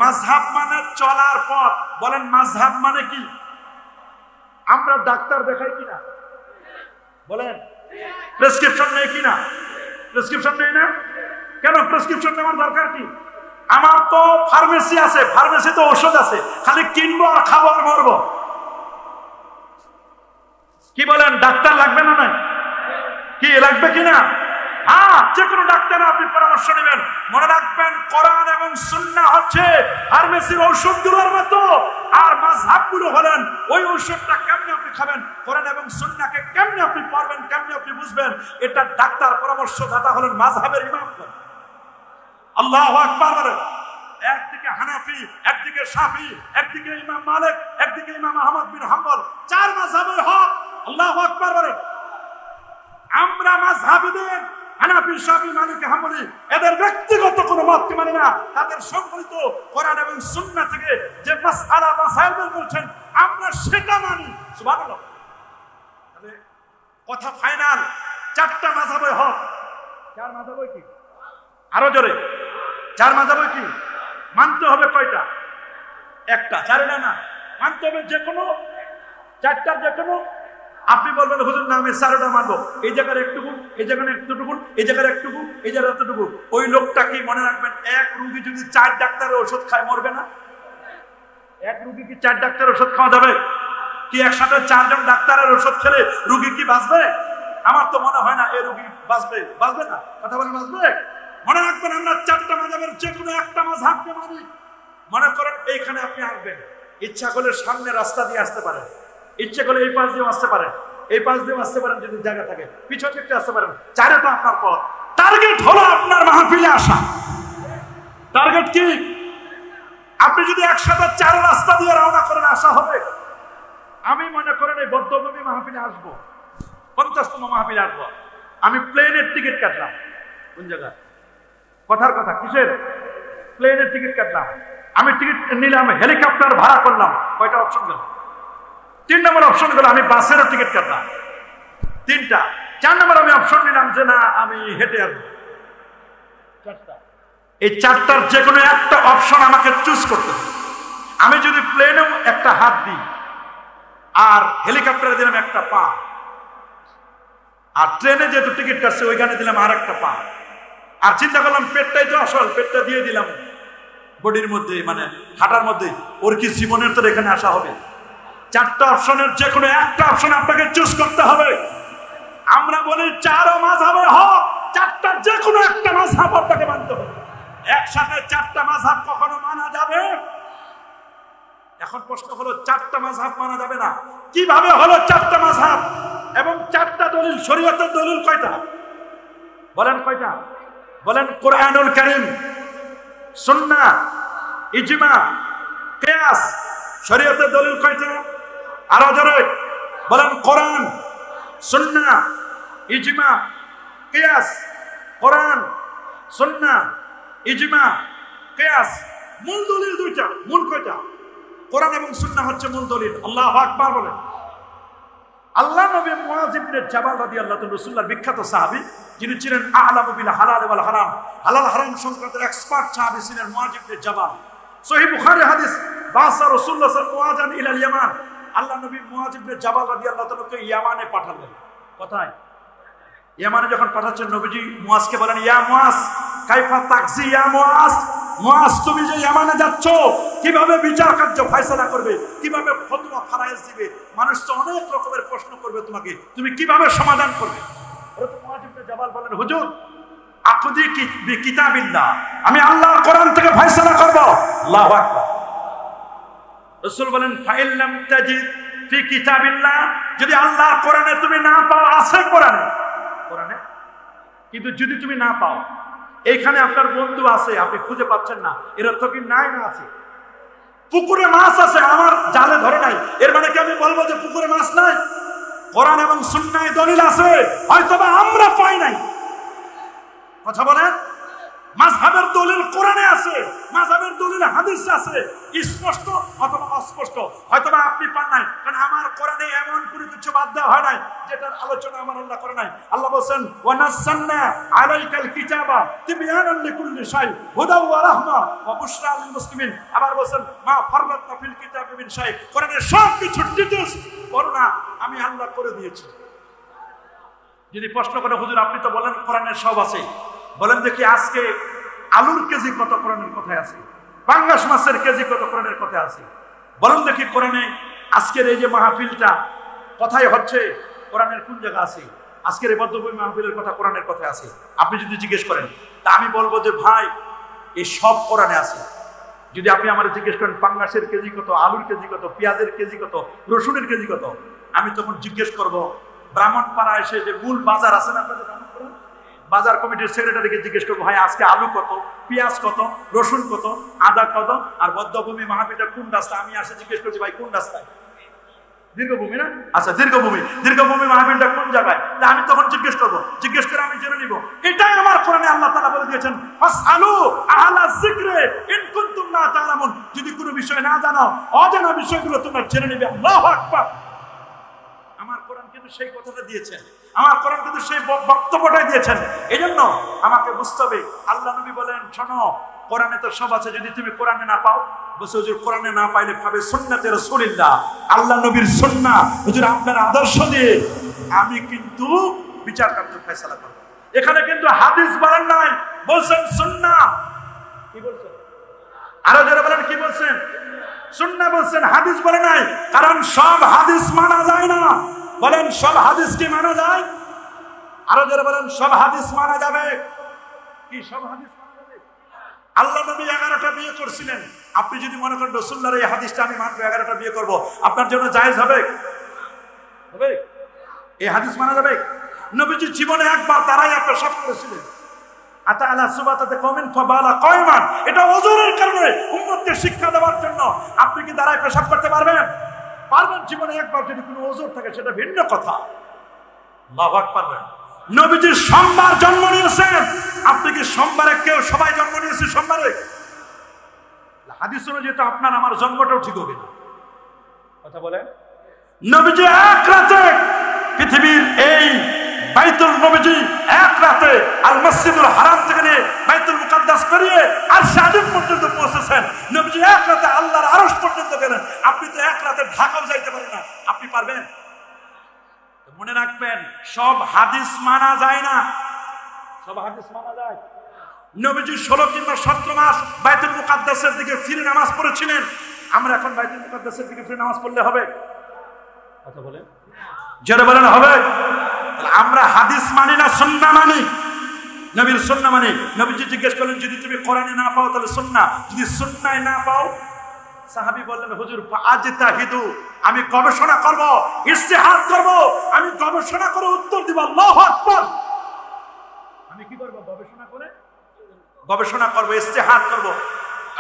মাযহাব মানে চলার পথ। বলেন মাযহাব মানে কি? আমরা ডাক্তার দেখাই কিনা? বলেন প্রেসক্রিপশন নেই কিনা? প্রেসক্রিপশন নেই না কেন? প্রেসক্রিপশন নেওয়ার দরকার কি? আমার তো ফার্মেসি আছে, ফার্মেসিতে ওষুধ আছে, খালি কিনবো আর খাবো আর মরবো। কি বলেন ডাক্তার লাগবে না? নাই কি লাগবে কিনা? হ্যাঁ, যে কোনো ডাক্তার আপনি পরামর্শ নেবেন। মনে রাখবেন কোরআন এবং সুন্নাহ হচ্ছে ফার্মেসির ঔষধগুলোর মতো, আর মাযহাবগুলো হলেন ওই ঔষধটা কেমনে আপনি খাবেন, কোরআন এবং সুন্নাহকে কেমনে আপনি পড়বেন, কেমনে আপনি বুঝবেন, এটা ডাক্তার পরামর্শদাতা হলেন মাযহাবের ইমাম। আল্লাহু আকবার বলেন। একদিকে হানাফি, একদিকে শাফি, একদিকে ইমাম মালিক, একদিকে ইমাম আহমদ বিন হাম্বল, 4 মাযহাবের হক। আল্লাহু আকবার বলেন। আমরা মাযহাবিদের হানাফি, শাফি, মালিকি, হাম্বলি এদের ব্যক্তিগত কোনো মতকে মানি না, তাদের সংকলিত কোরআন এবং সুন্নাহ থেকে যে মাসআলা মাসাইল বের করেছেন আমরা সেটা মানি। সুবহানাল্লাহ। তাহলে কথা ফাইনাল, 4টা মাযহাবের হক। 4 মাযহাবের কি? আরো জোরে 4 মাযহাবের কি? মানতে হবে কয়টা? একটা। 4 না, মানতে হবে যে কোনো 4টার যে কোনো। আপনি বলবেন হুজুর না আমি 4টা মানবো, এই জায়গার একটুকু, এই জায়গার একটুকু, এই জায়গার একটুকু, এই জায়গার এতটুকু। ওই লোকটা কি মনে রাখবেন, এক রোগী যদি 4 ডাক্তারের ওষুধ খায় মরবে না? এক রোগী কি 4 ডাক্তারের ওষুধ খাওয়া যাবে? কি একসাথে 4 জন ডাক্তারের ওষুধ খেলে রোগী কি বাঁচবে? আমার তো মনে হয় না এই রোগী বাঁচবে। বাঁচবে না? কথা বলে বাঁচবে? মনে রাখবেন আমরা 4টা মাযহাবের যে কোনো একটা মাযহাবকে মানি। মনে করেন এইখানে আপনি আসবেন, ইচ্ছা করলে সামনে রাস্তা দিয়ে আসতে পারেন, ইচ্ছে করলে এই পাশ দিয়ে আসতে পারেন, এই পাশ দিয়ে আসতে পারেন, যদি জায়গা থাকে পিছন দিকে আসতে পারেন। 4টা আপনার পথ। টার্গেট হলো আপনার মাহফিলে আসা। টার্গেট কি? আপনি যদি একসাথে 4 রাস্তা দিয়ে রওনা করেন আসা হবে। আমি মনে করেন এই বদ্ধভূমি মাহফিলে আসবো, 50তম মাহফিলে আসবো, আমি প্লেনের টিকিট কাটলাম। কোন জায়গায়? কথার কথা, কিসের? প্লেনের টিকিট কাটলাম। আমি টিকিট নিলাম, হেলিকপ্টার ভাড়া করলাম। কয়টা অপশন গেল? 3 নম্বর অপশন গেল আমি বাসেরও টিকিট কাটলাম, 3টা। 4 নম্বর আমি অপশন নিলাম যে না আমি হেঁটে আসবো, 4টা। এই 4টার যে কোনো একটা অপশন আমাকে চুজ করতে হবে। আমি যদি প্লেনেও একটা হাত দিই আর হেলিকপ্টারে দিলাম একটা পা, আর ট্রেনে যেহেতু টিকিট কাটছে ওইখানে দিলাম আর একটা পা, আর চিন্তা করলাম পেটটাই তো আসল, পেটটা দিয়ে দিলাম বডির মধ্যে, মানে হাঁটার মধ্যে, ওর কি জীবনের তো এখানে আসা হবে? 4টা অপশনের যে কোনো একটা অপশন আপনাকে চুজ করতে হবে। আমরা বলি চারো মাযহাবে হক, চারটার যে কোনো একটা মাযহাব আপনাকে মানতে হবে। একসাথে চারটা মাযহাব কখনো মানা যাবে? এখন প্রশ্ন হলো চারটা মাযহাব মানা যাবে না, কিভাবে হলো চারটা মাযহাব? এবং চারটা দলিল, শরীয়তের দলিল কয়টা বলেন? কয়টা বলেন? কোরআনুল কারীম, সুন্নাহ, ইজমা, কিয়াস। শরীয়তের দলিল কয়টা? আরো জোরে বলেন। কোরআন, সুন্নাহ, ইজমা, কিয়াস। কোরআন, সুন্নাহ, ইজমা, কিয়াস। মূল দলিল দুইটা। মূল কয়টা? কোরআন এবং সুন্নাহ হচ্ছে মূল দলিল। আল্লাহু আকবার বলেন। আল্লাহ নবী মুআয ইবনে জাবাল রাদিয়াল্লাহু তাআলা রাসূলুল্লাহর বিখ্যাত সাহাবী, যিনি ছিলেন আ'লামু বিল হালাল ওয়াল হারাম, হালাল হারাম সংক্রান্ত এক্সপার্ট সাহাবী ছিলেন মুআয ইবনে জাবাল। সহিহ বুখারী হাদিস, বাসা রাসূলুল্লাহ সাল্লাল্লাহু আলাইহি ওয়াসাল্লাম ইলাল ইয়ামান। আল্লাহ নবী মুআয ইবনে জাবাল রাদিয়াল্লাহু তাআলাকে ইয়ামানে পাঠালেন। কোথায়? ইয়ামানে যখন পাঠাচ্ছেন, নবীজি মুআযকে বলেন, ইয়া মুআয কাইফা তাকজি ইয়া মুআয। মুআয, তুমি যে ইয়ামানে যাচ্ছ, কিভাবে বিচার কার্য ফয়সালা করবে, কিভাবে ফতোয়া ফারায়েজ দিবে? মানুষ তো অনেক রকমের প্রশ্ন করবে তোমাকে, তুমি কিভাবে সমাধান করবে? মুআয ইবনে জাবাল বলেন, হুজুর আকুদি কিতাবিল্লাহ, আমি আল্লাহর কোরআন থেকে ফয়সালা করব। আল্লাহু আকবার। রাসূল বলেন, ফাইল লাম তাজিদ ফি কিতাবিল্লাহ, যদি আল্লাহর কোরআনে তুমি না পাও, আছে কোরআনে, কিন্তু যদি তুমি না পাও, এইখানে আপনার বন্ধু আছে, আপনি খুঁজে পাচ্ছেন না, এর অর্থ কি নাই না আছে? পুকুরে মাছ আছে, আমার জালে ধরে নাই, এর মানে কি আমি বলবো যে পুকুরে মাছ নাই? কোরআন এবং সুন্নাহয় দলিল আছে, হয়তোবা আমরা পাই নাই। কথা বলেন। মাযহাবের দলিল কোরআনে আছে, মাযহাবের দলিল হাদিসে আছে, স্পষ্ট অথবা অস্পষ্ট। হয়তোবা আপনি পান নাই, কারণ আমার কোরআনে এমন কোনো কিছু বাদ দেওয়া হয় নাই যেটার আলোচনা আমার আল্লাহ করে নাই। আল্লাহ বলেন, ওয়া নাযালনা আলাইকাল কিতাবা তিবয়ানান লিকুল্লি শাই হুদা ওয়া রাহমা ওয়া বুশরা লিল মুসলিমিন। আবার বলেন, মা ফাররাতনা ফিল কিতাবি মিন শাই, কোরআনের সব কিছু ডিটেইলস বর্ণনা আমি আল্লাহ করে দিয়েছি। যদি প্রশ্ন করে, হুজুর আপনি তো বলেন কোরআনের সব আছে, বলেন দেখি আজকে আলুর কেজি কত কোরআনের কথায় আছে? পাঙ্গাস মাছের কেজি কত কোরআনের কথায় আছে? বলেন দেখি কোরআনে আজকের এই যে মাহফিলটা কথাই হচ্ছে, কোরআনের কোন জায়গা আছে? আজকের এই বদ্ধভূমি মাহফিলের কথা কোরআনের কথায় আছে? আপনি যদি জিজ্ঞেস করেন, তা আমি বলবো যে ভাই এই সব কোরআনে আছে। যদি আপনি আমার জিজ্ঞেস করেন পাঙ্গাসের কেজি কত, আলুর কেজি কত, পেঁয়াজের কেজি কত, রসুনের কেজি কত, আমি তখন জিজ্ঞেস করব ব্রাহ্মণপাড়া এসে যে মূল বাজার আছে না, বাজার কমিটির সেক্রেটারিকে জিজ্ঞেস করবো, ভাই আজকে আলু কত, পেঁয়াজ কত, রসুন কত, আদা কত, আর বদ্ধভূমি মাহফিলটা কোন রাস্তা? আমি আসে জিজ্ঞেস করছি, ভাই কোন রাস্তায়? দীর্ঘভূমি না? আচ্ছা দীর্ঘভূমি মাহফিলটা কোন জায়গায়? আমি তখন জিজ্ঞেস করবো, জিজ্ঞেস করে আমি জেনে নিব। এটাই আমার কোরআনে আল্লাহ তাআলা বলে দিয়েছেন, ফাসআলু আহলা যিকরি ইন কুনতুম লা তা'লামুন। যদি কোনো বিষয় না জানো, অজানা বিষয়গুলো তোমরা জেনে নিবে। আল্লাহু আকবার। আমার কোরআন কিন্তু সেই কথাটা দিয়েছেন, আমার কোরআন কিন্তু সেই বক্তব্যটাই দিয়েছেন। এই জন্য আমাকে বুঝতে হবে, আল্লাহ নবী বলেন, শোনো কোরআনে তো সব আছে, যদি তুমি কোরআনে না পাও, বলছে হুজুর কোরআনে না পাইলে পাবে সুন্নাতে রাসূলুল্লাহ, আল্লাহ নবীর সুন্নাহ, হুজুর আপনার আদর্শ দিয়ে আমি কিন্তু বিচার কার্য ফয়সালা করব। এখানে কিন্তু হাদিস বলেন নাই, বলছেন সুন্নাহ। কি বলছেন? আরো যারা বলেন কি বলছেন? সুন্নাহ বলছেন, হাদিস বলে নাই। কারণ সব হাদিস মানা যায় না। বলেন সব হাদিস কি মানা যায়? আরো যারা বলেন সব হাদিস মানা যাবে। কি সব হাদিস মানা যাবে? আল্লাহ নবী 11টা বিয়ে করছিলেন। আপনি যদি মনে করেন রাসূলুল্লাহর এই হাদিসটা আমি মানব, 11টা বিয়ে করব, আপনার জন্য জায়েজ হবে? হবে? এই হাদিস মানা যাবে? নবীজি জীবনে একবার দাঁড়াইয়া পেশাব করেছিলেন। আতা আলা সুবাতাতে কওমিন ফাবালা কায়মান, এটা ওযুরের কারণে উম্মতকে শিক্ষা দেওয়ার জন্য। আপনি কি দাঁড়ায় পেশাব করতে পারবেন? পারবেন জীবনে একবার, যদি কোনো ওযুর থাকে সেটা ভিন্ন কথা। আল্লাহু আকবার। নবীজি সোমবার জন্ম নিয়েছেন, আপনি কি সোমবারে? কেউ সবাই জন্ম নিয়েছে সোমবারে? হাদিস অনুযায়ী তো আপনার আমার জন্মটাও ঠিক হবে না। কথা বলে নবীজি এক রাতে পৃথিবীর এই বাইতুল নবীজি এক রাতে আল মসজিদুল হারাম থেকে নিয়ে বাইতুল মুকাদ্দাস করিয়ে আরশে আজিম পর্যন্ত পৌঁছেছেন। নবীজি এক রাতে আল্লাহর আরশ পর্যন্ত গেলেন। আপনি তো এক রাতে ঢাকাও যাইতে পারেন না, আপনি পারবেন? মনে রাখবেন, সব হাদিস মানা যায় না। সব হাদিস মানা যায়? নবীজি 16 কিংবা 17 মাস বাইতুল মুকাদ্দাসের দিকে ফিরে নামাজ পড়েছিলেন। আমরা এখন বাইতুল মুকাদ্দাসের দিকে ফিরে নামাজ পড়লে হবে? কথা বলেন, যারা বলেন হবে। আমরা হাদিস মানি না সুন্নাহ মানি? নবীর সুন্নাহ মানি। নবীজি জিজ্ঞেস করলেন যদি তুমি কোরআনে না পাও তাহলে সুন্নাহ, যদি সুন্নায় না পাও? সাহাবী বললেন হুজুর ফাআজতাহিদু, আমি গবেষণা করব, ইজতিহাদ করব, আমি গবেষণা করে উত্তর দিব। আল্লাহু আকবার। আমি কি করব? গবেষণা করব, ইজতিহাদ করব,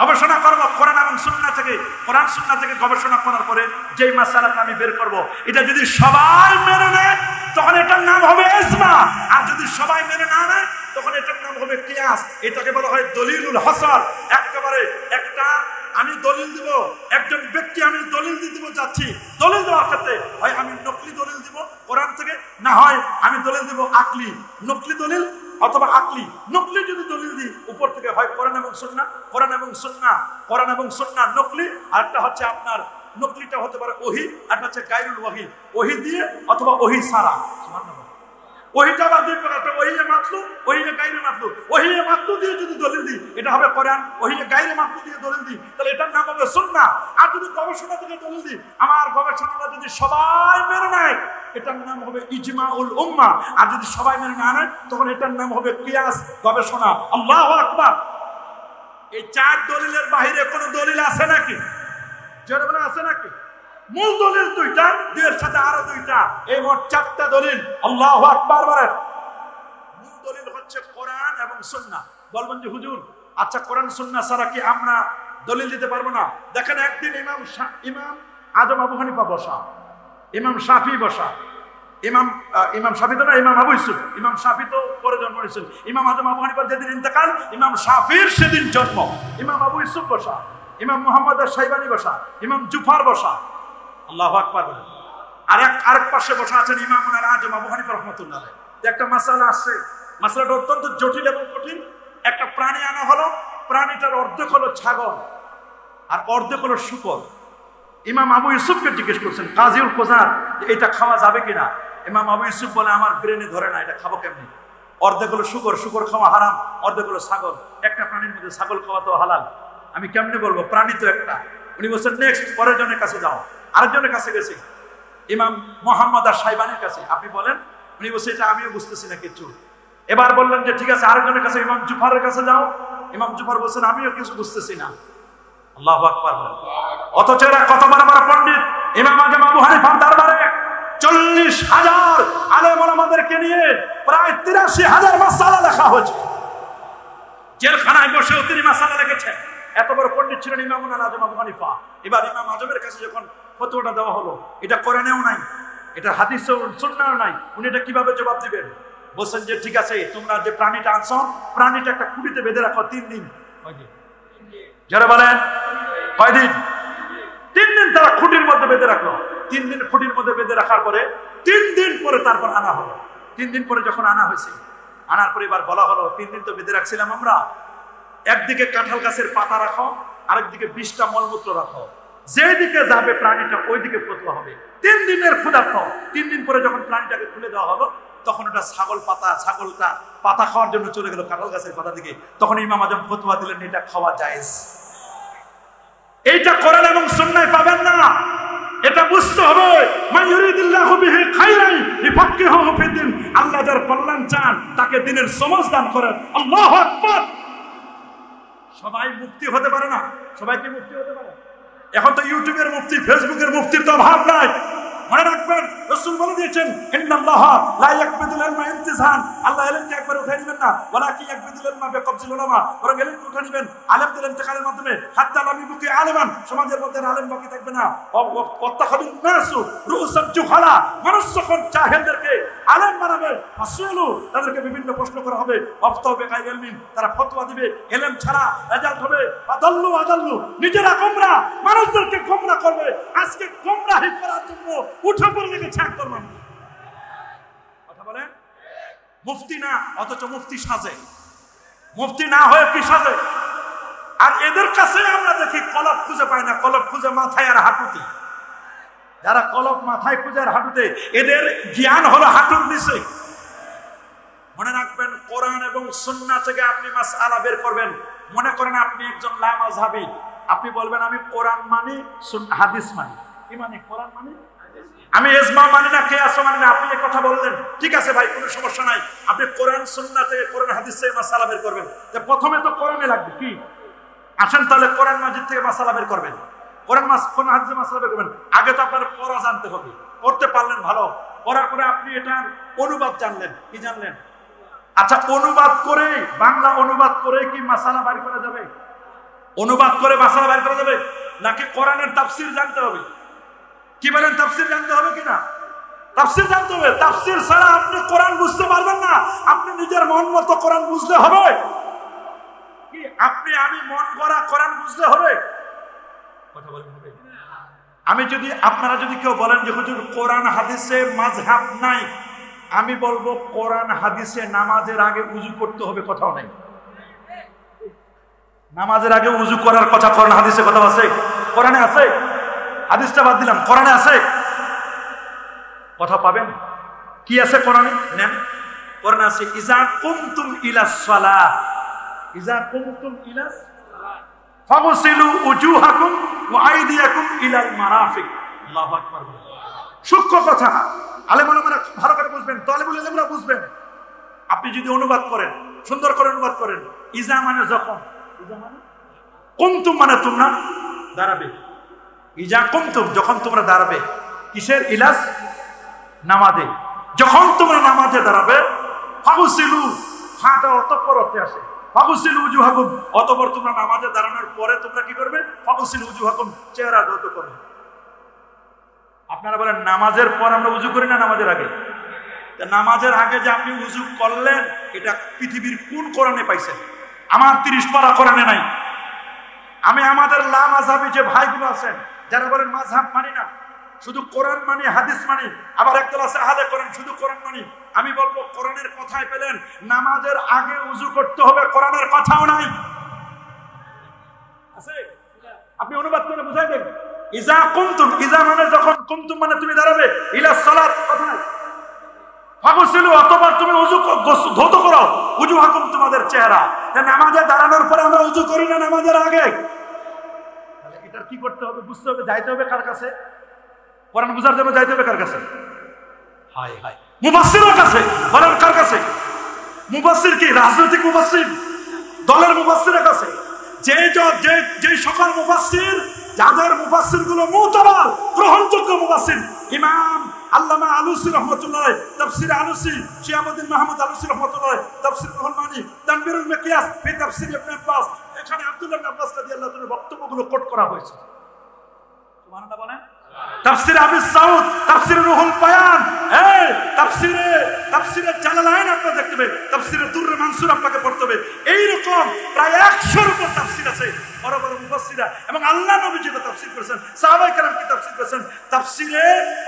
গবেষণা করব কোরআন এবং সুন্নাহ থেকে। কোরআন সুন্নাহ থেকে গবেষণা করার পরে যেই মাসালাটা আমি বের করব, এটা যদি সবাই মেনে নেয় তখন এটার নাম হবে ইজমা, আর যদি সবাই মেনে না নেয় তখন এটার নাম হবে কিয়াস। এটাকে বলা হয় দলিলুল হাসার। একেবারে একটা আমি দলিল দিব, একজন ব্যক্তি আমি দলিল দিয়ে দিব যাচ্ছি, দলিল দেওয়ার ক্ষেত্রে হয় আমি নকলি দলিল দিব কোরআন থেকে, না হয় আমি দলিল দিব আকলি। নকলি দলিল অথবা আকলি। নকলি যদি দলিল দিই উপর থেকে হয় কোরআন এবং সুন্নাহ, কোরআন এবং সুন্নাহ, কোরআন এবং সুন্নাহ নকলি। আরেকটা হচ্ছে আপনার নকলিটা হতে পারে ওহী, আর হচ্ছে গায়রুল ওহী, ওহী দিয়ে অথবা ওহী ছাড়া। ওহীটা বা দুই প্রকার, ওহীয়ে মাতলু, ওহীয়ে গায়রে মাতলু। ওহীয়ে মাতলু দিয়ে যদি দলিল দিই এটা হবে কোরআন, ওহীয়ে গায়রে মাতলু দিয়ে দলিল দিই তাহলে এটার নাম হবে সুন্নাহ। আর যদি গবেষণা থেকে দলিল দিই, আমার গবেষণাটা যদি সবাই মেনে নেয় এটার নাম হবে ইজমাউল উম্মাহ। আর যদি সবাই মেনে না নেয় তখন এটার নাম হবে কিয়াস, গবেষণা। আল্লাহু আকবার। এই চার দলিলের বাইরে কোনো দলিল আছে নাকি? জোরে বলেন আছে নাকি? মূল দলিল দুইটা, দুইয়ের সাথে আরো দুইটা, এই মোট চারটা দলিল। আল্লাহু আকবার বলেন। মূল দলিল হচ্ছে কোরআন এবং সুন্নাহ। বলবেন যে হুজুর আচ্ছা কোরআন সুন্নাহ ছাড়া কি আমরা দলিল দিতে পারবো না? দেখেন একদিন ইমাম আজম আবু হানিফা বসা, ইমাম শাফি বসা, ইমাম শাফি তো না, ইমাম আবু ইউসুফ। ইমাম শাফি তো পরে জন্ম নিয়েছেন। ইমাম আজম আবু হানিফার যেদিন ইন্তেকাল, ইমাম শাফির সেদিন জন্ম। ইমাম আবু ইউসুফ বসা, ইমাম মুহাম্মদ আশ-শাইবানি বসা, ইমাম জুফার বসা। আল্লাহু আকবার বলেন। আরেক পাশে বসা আছেন ইমাম আজম আবু হানিফা রাহমাতুল্লাহ আলাইহি। একটা মাসালা আসছে, মাসালাটা অত্যন্ত জটিল এবং কঠিন। একটা প্রাণী আনা হলো, প্রাণীটার অর্ধেক হলো ছাগল আর অর্ধেক হলো শূকর। ইমাম আবু ইউসুফকে জিজ্ঞেস করছেন কাজীউল কোজার, এটা খাওয়া যাবে কিনা? ইমাম আবু ইউসুফ বলে আমার ব্রেনে ধরে না, এটা খাবো কেমনি? অর্ধেক হলো শূকর, শূকর খাওয়া হারাম, অর্ধেক হলো ছাগল। একটা প্রাণীর মধ্যে ছাগল খাওয়া তো হালাল, আমি কেমনে বলবো? প্রাণী তো একটা। উনি বলছেন নেক্সট, পরের জনের কাছে যাও। আরেকজনের কাছে গেছি, ইমাম মুহাম্মদ আশ-শাইবানির কাছে। আপনি বলেন। উনি বলছে যে আমিও বুঝতেছি না কিছু। এবার বললেন যে ঠিক আছে আরেকজনের কাছে, ইমাম জুফারের কাছে যাও। ইমাম জুফার বলছেন আমিও কিছু বুঝতেছি না। আল্লাহু আকবার বলেন। অথচ এরা কত বড় বড় পণ্ডিত। ইমাম আজম আবু হানিফার দরবারে 40,000 আলেম ওলামাদেরকে নিয়ে প্রায় 83,000 মাসআলা লেখা হয়েছে। জেলখানায় বসেও তিনি মাসআলা লিখেছেন। এত বড় পণ্ডিত ছিলেন ইমাম আজম আবু হানিফা। এবার ইমাম আজমের কাছে যখন ফতোয়াটা দেওয়া হলো, এটা কোরআনেও নাই, এটা হাদিসেও সুন্নাহও নাই, উনি এটা কিভাবে জবাব দিবেন? বলছেন যে ঠিক আছে তোমরা যে প্রাণীটা আনছো, প্রাণীটা একটা খুঁটিতে বেঁধে রাখো 3 দিন। যারা বলেন কয়দিন? 3 দিন তারা খুঁটির মধ্যে বেঁধে রাখলো। 3 দিন খুঁটির মধ্যে বেঁধে রাখার পরে 3 দিন পরে তারপর আনা হলো। 3 দিন পরে যখন আনা হয়েছে, আনার পরে এবার বলা হলো 3 দিন তো বেঁধে রাখছিলাম আমরা, একদিকে কাঁঠাল গাছের পাতা রাখো, আরেকদিকে 20টা মলমূত্র রাখো, যেদিকে যাবে প্রাণীটা ওইদিকে ফতোয়া হবে। 3 দিনের ক্ষুধার্ত। 3 দিন পরে যখন প্রাণীটাকে খুলে দেওয়া হলো তখন ওটা ছাগলটা পাতা খাওয়ার জন্য চলে গেল কাঁঠাল গাছের পাতা দিকে। তখন ইমাম আজম ফতোয়া দিলেন এটা খাওয়া জায়েজ। এইটা কোরআন এবং সুন্নাহয় পাবেন না, এটা বুঝতে হবে। মান ইউরিদিল্লাহু বিহি খাইরান ইউফাক্কিহুহু ফিদ্দিন। আল্লাহ যার কল্যাণ চান তাকে দ্বীনের সমঝ দান করেন। আল্লাহু আকবার। সবাই মুক্তি হতে পারে না। সবাই কি মুক্তি হতে পারে? এখন তো ইউটিউবের মুক্তি, ফেসবুকের মুক্তির তো অভাব নাই। মনে রাখবেন রাসূল বলে দিয়েছেন ইন্নাল্লাহা লা ইয়াকবিদুল ইলমা ইমতিজান। আল্লাহ ইলমকে একবার উঠাই নেবেন না, ওয়ালাকিন ইয়াকবিদুল ইলমা বিকবজিল উলামা। বরং ইলমকে উঠাই নেবেন আলেমদের ইন্তেকালের মাধ্যমে। হাত্তা লা ইয়াবকি আলেমান, সমাজের মধ্যে আলেম বাকি থাকবে না। ওয়াত্তাখাদুন নাসু রুউসান জুহালা, মানুষ যখন জাহেলদেরকে আলেম বানাবে, ফাসলু তাদেরকে বিভিন্ন প্রশ্ন করা হবে। ওয়াফতাউ বিগাইরি ইলমিন, তারা ফতোয়া দিবে ইলম ছাড়া, রেজাল্ট হবে আদাল্লু, নিজেরা গোমরাহ, মানুষদেরকে গোমরাহ করবে। আজকে গোমরাহি করার জন্য উঠে পড়ে লেগেছে একদম মানুষ। কথা বলেন। মুফতি না, অথচ মুফতি সাজে। মুফতি না হয়ে কি সাজে? আর এদের কাছে আমরা দেখি কলব খুঁজে পাই না, কলব খুঁজে মাথায় আর হাঁটুতে। যারা কলব মাথায় খুঁজে আর হাঁটুতে, এদের জ্ঞান হলো হাঁটুর নিচে। মনে রাখবেন কোরআন এবং সুন্নাহ থেকে আপনি মাসআলা বের করবেন। মনে করেন আপনি একজন লা মাযহাবী, আপনি বলবেন আমি কোরআন মানি, হাদিস মানি। কি মানে? কোরআন মানি, আমি ইজমা মানি না, কিয়াস মানি না, আপনি এই কথা বললেন, ঠিক আছে ভাই, কোনো সমস্যা নাই। আপনি কোরআন সুন্নাহ থেকে, কোরআন হাদিস থেকে মাসালা বের করবেন। তো প্রথমে তো কোরআনে লাগবে কি? আসেন তাহলে কোরআন মাজিদ থেকে মাসালা বের করবেন, কোরআন হাদিসে মাসালা বের করবেন। আগে তো আপনার পড়া জানতে হবে, পড়তে পারলেন ভালো, পড়ার পরে আপনি এটার অনুবাদ জানলেন। কি জানলেন? আচ্ছা, অনুবাদ করে, বাংলা অনুবাদ করে কি মাসালা বের করা যাবে? অনুবাদ করে মাসালা বের করা যাবে নাকি কোরআনের তাফসীর জানতে হবে? কি বলেন, তাফসীর জানতে হবে কিনা? তাফসীর জানতে হবে। তাফসীর ছাড়া আপনি কোরআন বুঝতে পারবেন না। আপনি নিজের মন মতো কোরআন বুঝলে হবে কি? আপনি আমি মন গড়া কোরআন বুঝলে হবে? কথা বলেন হবে? আমি যদি, আপনারা যদি কেউ বলেন যে হুজুর কোরআন হাদিসে মাযহাব নাই, আমি বলবো কোরআন হাদিসে নামাজের আগে ওযু করতে হবে, কথাও নাই। নামাজের আগে ওযু করার কথা কোরআন হাদিসে কথা আছে? কোরআনে আছে? হাদিসটা বাদ দিলাম, কোরআনে আছে? কথা পাবেন? কি আছে কোরআনে? নেন, কোরআনে আছে ইজা কুমতুম ইলাস সালাহ, ইজা কুমতুম ইলাস ফাগসিলু উজুহাকুম ওয়া আইদিয়াকুম ইলাল মারাফিক। আল্লাহু আকবার। সূক্ষ্ম কথা, আলেম ওলামারা ভালো করে বুঝবেন, তালেবুল ইলমরা বুঝবেন। আপনি যদি অনুবাদ করেন, সুন্দর করে অনুবাদ করেন, ইজা মানে যখন, ইজা মানে কুমতুম মানে তোমরা দাঁড়াবে, ইজা কুমতুম যখন তোমরা দাঁড়াবে, কিসের? ইলাস নামাজে। যখন তোমরা নামাজে দাঁড়াবে, ফাগসিলু, হাঁটা অতঃপর অর্থে আসে, ফাগসিলু উজুহাকুম, অতঃপর তোমরা নামাজে দাঁড়ানোর পরে তোমরা কি করবে? ফাগসিলু উজুহাকুম, চেহারা ধৌত করবে। আপনারা বলেন নামাজের পর আমরা উজু করি না নামাজের আগে? নামাজের আগে যে আপনি উজু করলেন, এটা পৃথিবীর কোন কোরআনে পাইছেন? আমার 30 পারা কোরআনে নাই। আমি আমাদের লা মাযহাবী যে ভাইগুলো আছেন, যারা বলেন মাযহাব মানি না, শুধু কোরআন মানি, হাদিস মানি, আবার একদল আছে আহলে কোরআন, শুধু কোরআন মানি, আমি বলবো কোরআনের কথাই পেলেন, নামাজের আগে উজু করতে হবে, কোরআনের কথাও নাই। আছে? আপনি অনুবাদ করে বুঝাই দেন। ইজা কুমতুম, ইজা মানে যখন, কুমতুম মানে তুমি দাঁড়াবে, ইলাস সালাত কথা নাই। ফাগসিলু, অতঃপর তুমি উজু ধৌত করো, উজুহাকুম তোমাদের চেহারা। নামাজে দাঁড়ানোর পরে আমরা উজু করি না নামাজের আগে? তাহলে এটা কি করতে হবে? বুঝতে হবে, যাইতে হবে কার কাছে? কোরআন বুঝার জন্য যাইতে হবে কার কাছে? হায় হায়, মুফাসসিরের কাছে। বলেন কার কাছে? মুফাসসির কি রাজনৈতিক মুফাসসির, দলের মুফাসসিরের কাছে? যে সকল মুফাসসির, যাদের মুফাসসির গুলো মুতাবার গ্রহণযোগ্য মুফাসসির, ইমাম আল্লামা আলুসি রহমাতুল্লাহ, তাফসীর আলুসি, শিহাবুদ্দিন মাহমুদ আলুসি রহমাতুল্লাহ, তাফসীর রুহুল মানি, তানবীরুল মিকিয়াস ফি তাফসীর ইবনে আব্বাস, এখানে আব্দুল্লাহ ইবনে আব্বাস রাদিয়াল্লাহু তাআলার বক্তব্যগুলো কোট করা হয়েছে। সুবহানাল্লাহ বলেন। তাফসীর আবি সাউদ, তাফসীর রুহুল বায়ান, এই তাফসীরে জালালাইন আপনারা দেখতে পাবেন, তাফসীরে দুররে মানসুর আপনাকে পড়তে হবে। এই রকম প্রায় 100-এর উপর তাফসীর আছে, বড় বড় মুফাসসিররা, এবং আল্লাহ নবী যেটা তাফসীর করেছেন, সাহাবায়ে কেরাম কি তাফসীর করেছেন, তাফসীরে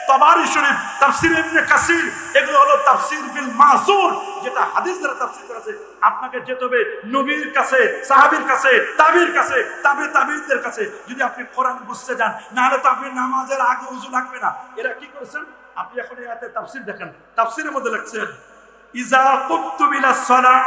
তাবারি শরীফ, তাফসীরে ইবনে কাসির, এগুলো হলো তাফসীর বিল মাসুর, যেটা হাদিস দ্বারা তাফসীর করেছে। আপনাকে যেতে হবে নবীর কাছে, সাহাবীর কাছে, তাবির কাছে, তাবিদের কাছে, যদি আপনি কোরআন বুঝতে যান। না হলে তো আপনি নামাজের আগে উযু লাগবে না। এরা কি করেছেন? আপনি এখন এই আয়াতের তাফসীর দেখেন, তাফসীরের মধ্যে লিখছেন ইজা কুমতুম ইলাস সালাহ,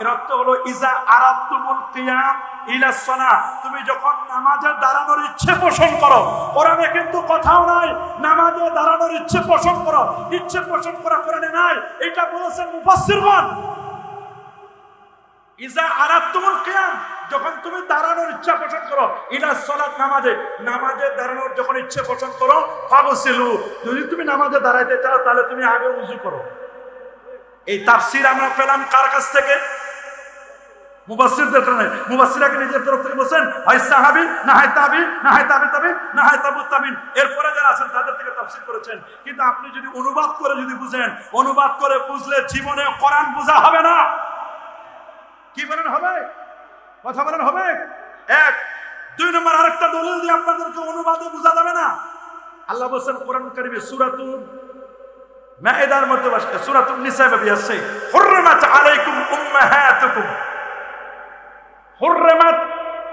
এর অর্থ হলো ইজা আরাদতুমুল কিয়াম ইলাস সালাহ, তুমি যখন নামাজে দাঁড়ানোর ইচ্ছে পোষণ করো। কোরআনে কিন্তু কথাও নাই নামাজে দাঁড়ানোর ইচ্ছে পোষণ করো, ইচ্ছে পোষণ করা কোরআনে নাই। এটা বলেছেন মুফাসসিরগণ। ইজা আরাদতুমুল কিয়াম, যখন তুমি দাঁড়ানোর ইচ্ছা পোষণ করো, ইলাস সালাত, নামাজে দাঁড়ানোর যখন ইচ্ছে পোষণ করো, ফাগসিলু, যদি তুমি নামাজে দাঁড়াইতে চাও তাহলে তুমি আগে উযু করো। এই তাফসীর আমরা পেলাম কার কাছ থেকে? মুফাসসিরদের কাছে। মুফাসসিররা নিজের তরফ থেকে বলেন হয় সাহাবী, না হয় তাবী, না হয় তাবী তাবী, না হয় তাবুত তাবিন, এরপরে যারা আছেন তাদের থেকে তাফসীর করেছেন। কিন্তু আপনি যদি অনুবাদ করে যদি বুঝেন, অনুবাদ করে বুঝলে জীবনে কোরআন বোঝা হবে না। কি বলেন হবে? কথা বলেন হবে? এক। 2 নম্বর আরেকটা দলিল দিয়ে আপনাদেরকে অনুবাদে বোঝা যাবে না। আল্লাহ বলেন কোরআন কারীমে সূরাতুল মাইদার মধ্যে, সূরাতুন নিসায় আছে, হুররিমাত আলাইকুম উম্মাহাতুকুম, হুররিমাত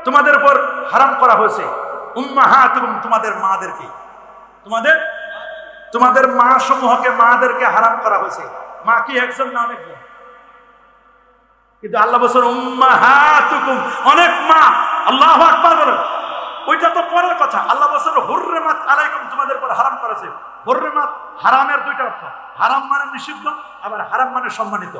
তোমাদের উপর হারাম করা হয়েছে, উম্মাহাতুকুম তোমাদের মাদেরকে, তোমাদের মা সমূহকে, মাদেরকে হারাম করা হয়েছে। মা কি একজন না অনেকজন? কিন্তু আল্লাহ বলেন উম্মাহাতুকুম, অনেক মা। আল্লাহু আকবার বলেন। ওইটা তো পরের কথা। কথা, আল্লাহ বলেছেন হুররিমাত আলাইকুম, তোমাদের উপর হারাম করেছে। হুররিমাত হারামের দুইটা অর্থ, হারাম মানে নিষিদ্ধ, আবার হারাম মানে সম্মানিত।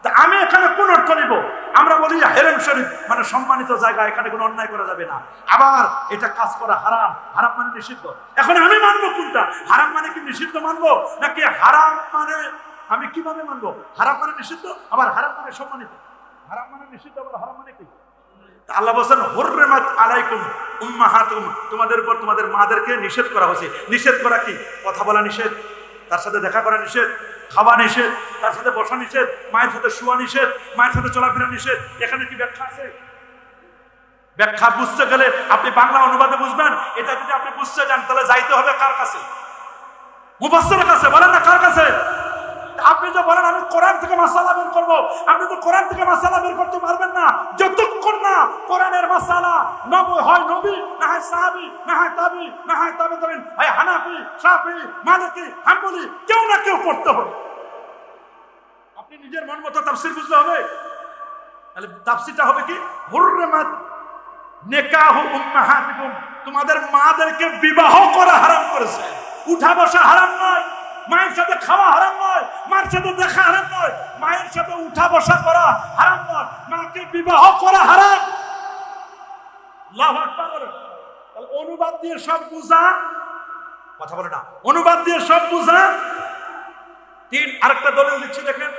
তা আমি এখানে কোন অর্থ নিব? আমরা বলি হেরেম শরীফ মানে সম্মানিত জায়গা, এখানে কোনো অন্যায় করা যাবে না। আবার এটা কাজ করা হারাম, হারাম মানে নিষিদ্ধ। এখন আমি মানবো কোনটা? হারাম মানে কি নিষিদ্ধ মানবো, নাকি হারাম মানে আমি কিভাবে মানবো? হারাম মানে নিষিদ্ধ, আবার হারাম মানে সম্মানিত। হারাম মানে নিষিদ্ধ, আবার হারাম মানে কি? আল্লাহ বলেন হুররিমাত আলাইকুম উম্মাহাতুকুম, তোমাদের উপর তোমাদের মাদেরকে নিষেধ করা হয়েছে। নিষেধ করা কি? কথা বলা নিষেধ, তার সাথে দেখা করা নিষেধ, খাওয়া নিষেধ, তার সাথে বসা নিষেধ, মায়ের সাথে শোয়া নিষেধ, মায়ের সাথে চলাফেরা নিষেধ। এখানে কি ব্যাখ্যা আছে? ব্যাখ্যা বুঝতে গেলে আপনি বাংলা অনুবাদে বুঝবেন। এটা যদি আপনি বুঝতে যান তাহলে যাইতে হবে কার কাছে? মুফাসসিরের কাছে। বলেন না কার কাছে? আপনি যে বলেন আমি কোরআন থেকে মাসালা বের করবো, আপনি তো কোরআন থেকে মাসালা বের করতে পারবেন না যতক্ষণ না কোরআনের মাসালা হয় নবী, না হয় সাহাবী, না হয় তাবি, না হয় তাবে তাবেঈন, হয় হানাফি, শাফি, মালিকি, হাম্বলি, কেউ না কেউ পড়তে হবে। আপনি নিজের মন মতো তাফসীর বুঝলে হবে। তাহলে তাফসীরটা হবে কি? হুররিমাত নিকাহু উম্মাহাতিকুম, তোমাদের মাদেরকে বিবাহ করা হারাম করেছে। উঠা বসা হারাম নয়, মায়ের সাথে খাওয়া হারাম নয়, মায়ের সাথে দেখা হারাম নয়, মায়ের সাথে উঠা বসা করা হারাম নয়, মাকে বিবাহ করা হারাম। আল্লাহু আকবার। তাহলে অনুবাদ দিয়ে সব বুঝা, কথা বলে না, অনুবাদ দিয়ে সব বুঝা। তিন আরেকটা দলিল দিচ্ছি দেখেন,